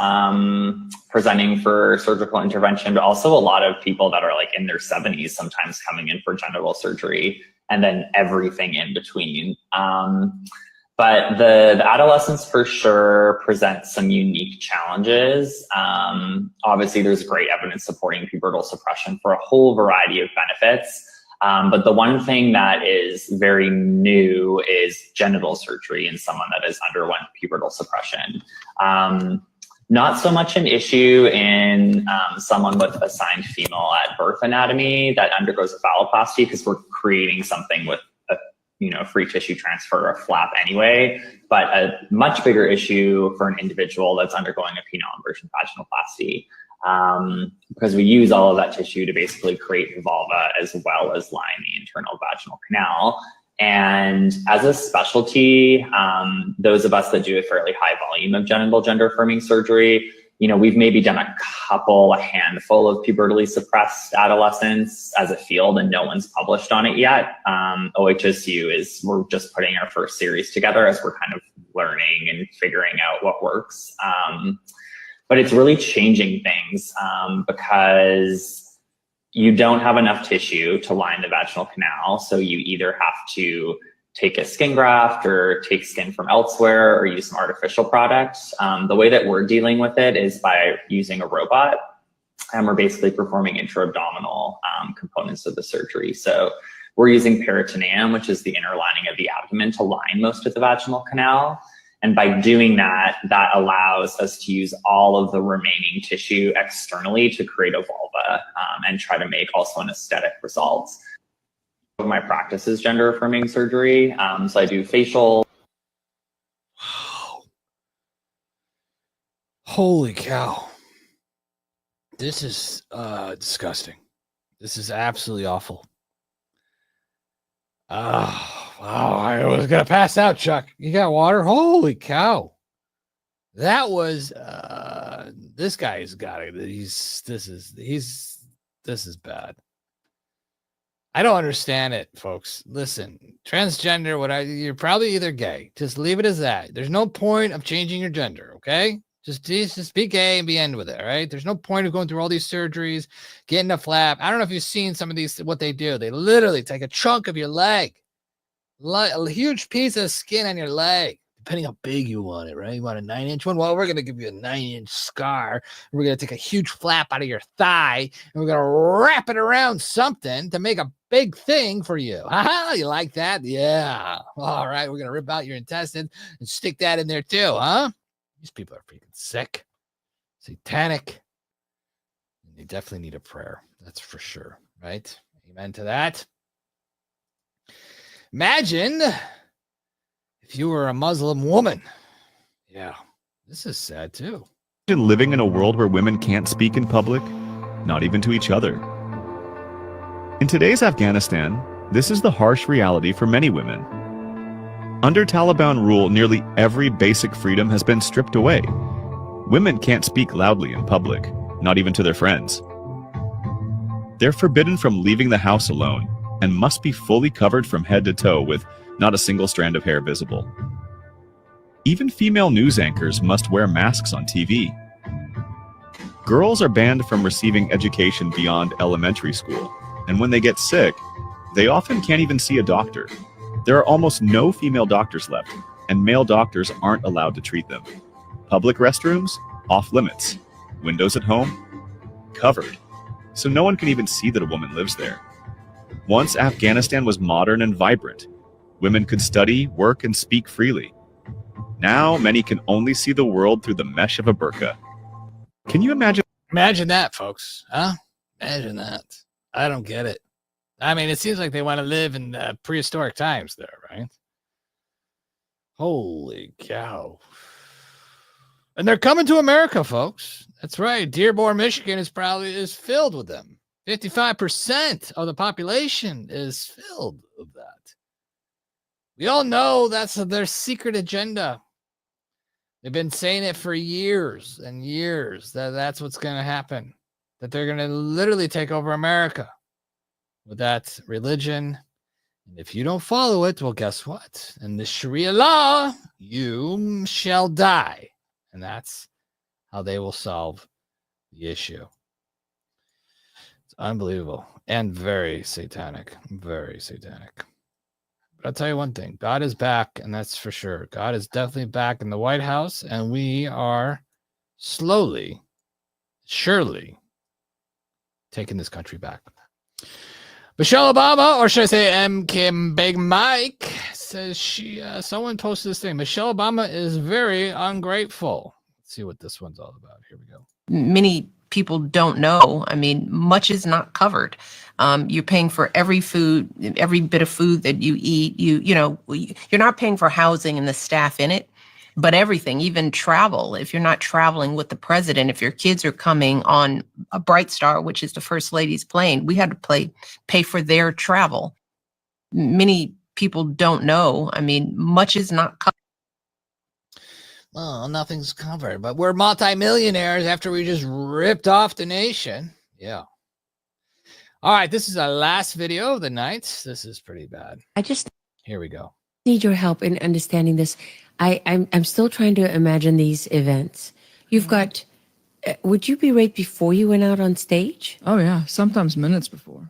Speaker 3: presenting for surgical intervention, but also a lot of people that are like in their 70s sometimes coming in for genital surgery, and then everything in between. But the adolescents for sure present some unique challenges. Obviously, there's great evidence supporting pubertal suppression for a whole variety of benefits. But the one thing that is very new is genital surgery in someone that has underwent pubertal suppression. Not so much an issue in someone with assigned female at birth anatomy that undergoes a phalloplasty, because we're creating something with a free tissue transfer or a flap anyway, but a much bigger issue for an individual that's undergoing a penile inversion vaginoplasty. Because we use all of that tissue to basically create the vulva as well as line the internal vaginal canal. And as a specialty, those of us that do a fairly high volume of genital gender affirming surgery, we've maybe done a handful of pubertally suppressed adolescents as a field, and no one's published on it yet. OHSU we're just putting our first series together as we're kind of learning and figuring out what works. But it's really changing things because you don't have enough tissue to line the vaginal canal. So you either have to take a skin graft or take skin from elsewhere or use some artificial products. The way that we're dealing with it is by using a robot, and we're basically performing intra-abdominal components of the surgery. So we're using peritoneum, which is the inner lining of the abdomen, to line most of the vaginal canal. And by doing that, that allows us to use all of the remaining tissue externally to create a vulva and try to make also an aesthetic result. My practice is gender affirming surgery. So I do facial.
Speaker 1: Holy cow. This is disgusting. This is absolutely awful. Oh, wow. I was going to pass out, Chuck. You got water? Holy cow. That was this guy's got it. This is bad. I don't understand it, folks. Listen, transgender, you're probably either gay. Just leave it as that. There's no point of changing your gender, okay? Just be gay and be end with it, all right? There's no point of going through all these surgeries, getting a flap. I don't know if you've seen some of these, what they do. They literally take a chunk of your leg, a huge piece of skin on your leg, depending how big you want it, right? You want a 9-inch one? Well, we're going to give you a 9-inch scar. We're going to take a huge flap out of your thigh, and we're going to wrap it around something to make a big thing for you. Aha, you like that? Yeah. All right, we're going to rip out your intestine and stick that in there too, huh? These people are freaking sick, satanic. And they definitely need a prayer. That's for sure, right? Amen to that. Imagine if you were a Muslim woman. Yeah, this is sad too.
Speaker 4: Imagine living in a world where women can't speak in public, not even to each other. In today's Afghanistan, this is the harsh reality for many women. Under Taliban rule, nearly every basic freedom has been stripped away. Women can't speak loudly in public, not even to their friends. They're forbidden from leaving the house alone and must be fully covered from head to toe with not a single strand of hair visible. Even female news anchors must wear masks on TV. Girls are banned from receiving education beyond elementary school, and when they get sick, they often can't even see a doctor. There are almost no female doctors left, and male doctors aren't allowed to treat them. Public restrooms, off limits. Windows at home, covered. So no one can even see that a woman lives there. Once Afghanistan was modern and vibrant. Women could study, work, and speak freely. Now many can only see the world through the mesh of a burqa. Can you imagine?
Speaker 1: Imagine that, folks. Huh? Imagine that. I don't get it. I mean, it seems like they want to live in prehistoric times there, right? Holy cow. And they're coming to America, folks. That's right. Dearborn, Michigan is filled with them. 55% of the population is filled with that. We all know that's their secret agenda. They've been saying it for years and years that's what's going to happen, that they're going to literally take over America with that religion. And if you don't follow it, well, guess what? In the Sharia law, you shall die. And that's how they will solve the issue. It's unbelievable and very satanic. Very satanic. But I'll tell you one thing. God is back, and that's for sure. God is definitely back in the White House, and we are slowly, surely taking this country back. Michelle Obama, or should I say M. Kim Big Mike, says someone posted this thing. Michelle Obama is very ungrateful. Let's see what this one's all about. Here we go.
Speaker 5: Many people don't know. I mean, much is not covered. You're paying for every bit of food that you eat. You're not paying for housing and the staff in it, but everything, even travel. If you're not traveling with the president, if your kids are coming on a Bright Star, which is the first lady's plane, we had to pay for their travel. Many people don't know. I mean, much is not covered.
Speaker 1: Oh, nothing's covered, but we're multimillionaires after we just ripped off the nation. Yeah. All right, this is our last video of the night. This is pretty bad. Here we go.
Speaker 6: Need your help in understanding this. I'm still trying to imagine these events. You've got, would you be raped before you went out on stage?
Speaker 7: Oh yeah, sometimes minutes before.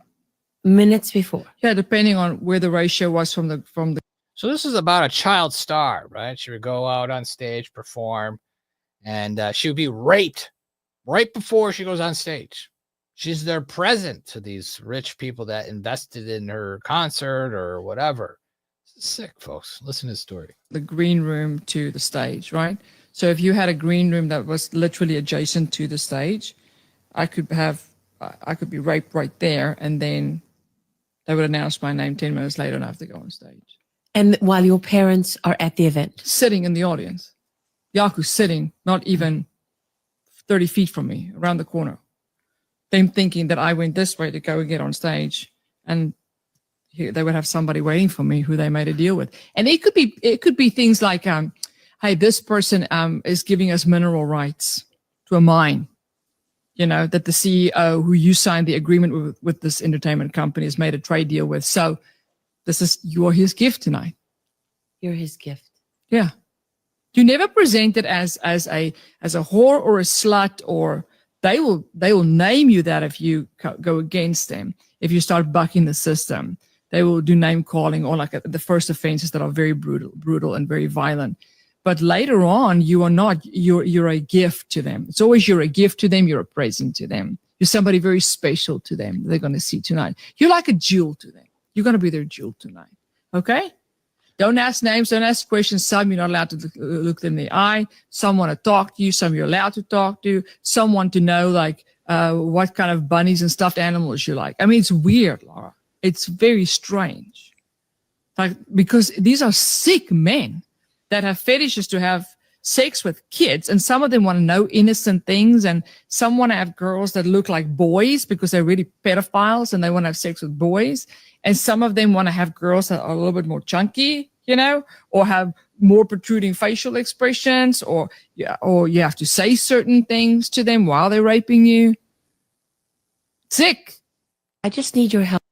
Speaker 6: Minutes before.
Speaker 7: Yeah, depending on where the ratio was from the.
Speaker 1: So this is about a child star, right? She would go out on stage, perform, and she would be raped right before she goes on stage. She's their present to these rich people that invested in her concert or whatever. Sick, folks. Listen to the story.
Speaker 7: The green room to the stage, right? So if you had a green room that was literally adjacent to the stage, I could be raped right there, and then they would announce my name 10 minutes later and I have to go on stage.
Speaker 6: And while your parents are at the event?
Speaker 7: Sitting in the audience. Yaku's sitting not even 30 feet from me, around the corner. Them thinking that I went this way to go and get on stage. And they would have somebody waiting for me who they made a deal with. And it could be things like, hey, this person is giving us mineral rights to a mine. You know, that the CEO who you signed the agreement with this entertainment company has made a trade deal with. So you're his gift tonight.
Speaker 6: You're his gift.
Speaker 7: Yeah. You never present it as a whore or a slut, or they will name you that if you go against them. If you start bucking the system, they will do name calling, or like the first offenses that are very brutal and very violent. But later on, you are not. You're a gift to them. It's always you're a gift to them. You're a present to them. You're somebody very special to them. They're going to see tonight. You're like a jewel to them. You're going to be their jewel tonight. Okay? Don't ask names. Don't ask questions. Some you're not allowed to look them in the eye. Some want to talk to you. Some you're allowed to talk to. Some want to know like what kind of bunnies and stuffed animals you like. I mean, it's weird, Laura. It's very strange. Like, because these are sick men that have fetishes to have sex with kids, and some of them want to know innocent things, and some want to have girls that look like boys because they're really pedophiles and they want to have sex with boys, and some of them want to have girls that are a little bit more chunky, you know, or have more protruding facial expressions, or you have to say certain things to them while they're raping you. Sick.
Speaker 6: I just need your help.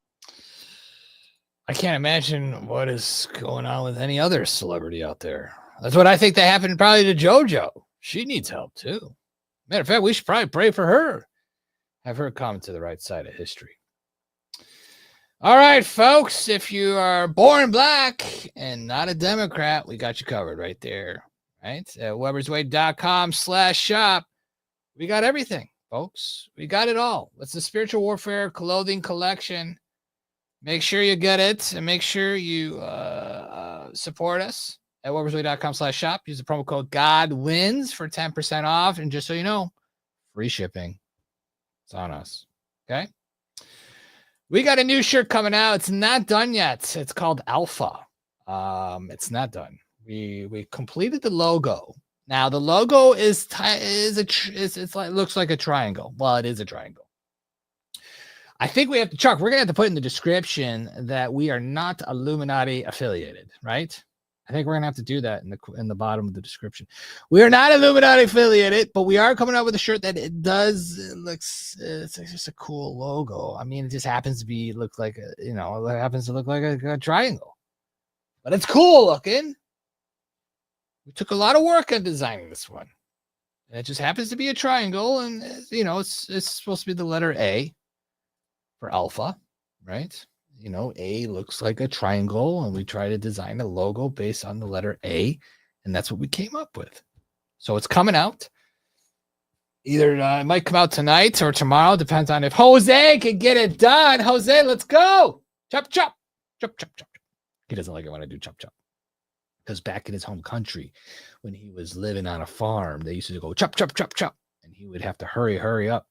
Speaker 1: I can't imagine what is going on with any other celebrity out there. That's what I think that happened probably to JoJo. She needs help too. Matter of fact, we should probably pray for her. Have her come to the right side of history. All right, folks, if you are born black and not a Democrat, we got you covered right there. Right? At webersway.com/shop. We got everything, folks. We got it all. It's the Spiritual Warfare Clothing Collection. Make sure you get it, and make sure you support us at webersway.com/shop. Use the promo code GODWINS for 10% off. And just so you know, free shipping. It's on us. Okay? We got a new shirt coming out. It's not done yet. It's called Alpha. It's not done. We completed the logo. Now the logo looks like a triangle. Well, it is a triangle. I think we have to, Chuck, we're going to have to put in the description that we are not Illuminati affiliated, right? I think we're going to have to do that in the bottom of the description. We are not Illuminati affiliated, but we are coming out with a shirt that it's just a cool logo. I mean, it just happens to look like a triangle. But it's cool looking. We took a lot of work on designing this one. And it just happens to be a triangle, and it's supposed to be the letter A for Alpha, right? A looks like a triangle, and we try to design a logo based on the letter A, and that's what we came up with. So it's coming out. Either it might come out tonight or tomorrow, depends on if Jose can get it done. Jose, let's go. Chop, chop, chop, chop, chop. He doesn't like it when I do chop, chop. Because back in his home country, when he was living on a farm, they used to go chop, chop, chop, chop, and he would have to hurry up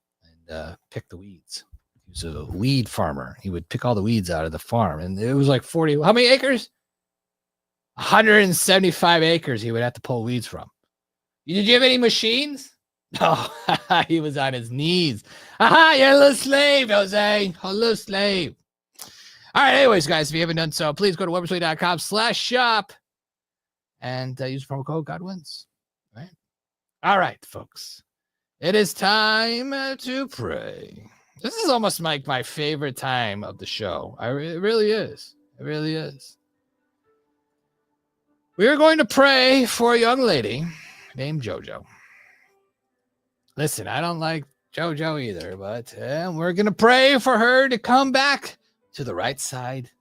Speaker 1: and pick the weeds. He was a weed farmer. He would pick all the weeds out of the farm. And it was like 40, how many acres? 175 acres he would have to pull weeds from. Did you have any machines? No, he was on his knees. Aha, you're a little slave, Jose. A little slave. All right, anyways, guys, if you haven't done so, please go to webersway.com/shop and use the promo code GODWINS. Right? All right, folks. It is time to pray. This is almost like my favorite time of the show. It really is. It really is. We are going to pray for a young lady named JoJo. Listen, I don't like JoJo either, but we're going to pray for her to come back to the right side.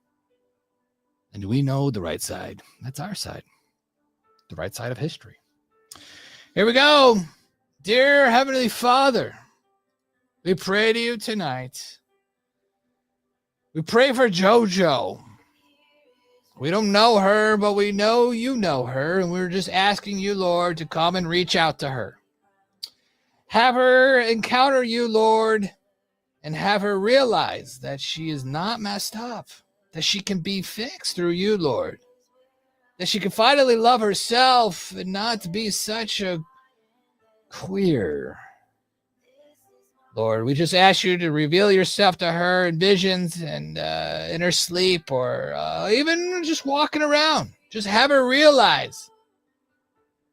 Speaker 1: And we know the right side. That's our side. The right side of history. Here we go. Dear Heavenly Father, we pray to you tonight. We pray for JoJo. We don't know her, but we know you know her, and we're just asking you, Lord, to come and reach out to her. Have her encounter you, Lord, and have her realize that she is not messed up, that she can be fixed through you, Lord, that she can finally love herself and not be such a queer. Lord, we just ask you to reveal yourself to her in visions and in her sleep, or even just walking around. Just have her realize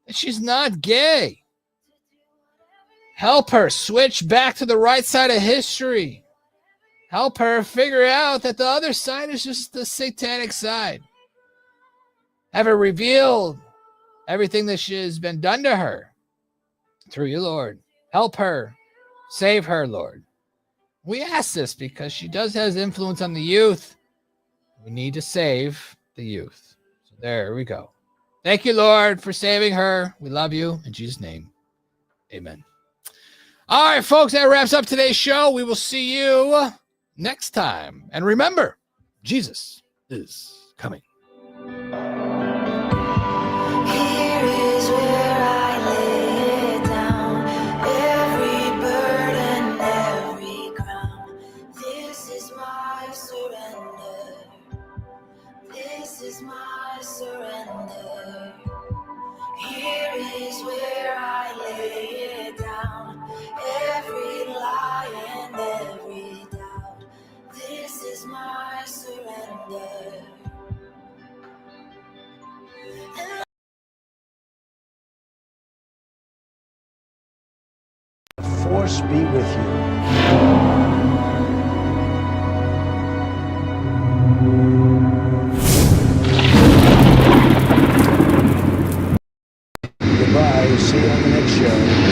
Speaker 1: that she's not gay. Help her switch back to the right side of history. Help her figure out that the other side is just the satanic side. Have her reveal everything that has been done to her through you, Lord. Help her. Save her, Lord. We ask this because she does have influence on the youth. We need to save the youth. So there we go. Thank you, Lord, for saving her. We love you. In Jesus' name, amen. All right, folks, that wraps up today's show. We will see you next time. And remember, Jesus is coming.
Speaker 14: Here is where I lay it down, every burden, every crown. This is my surrender. This is my surrender. Here is where I lay it down, every lie and every doubt. This is my surrender.
Speaker 22: Force be with you. Goodbye. See you on the next show.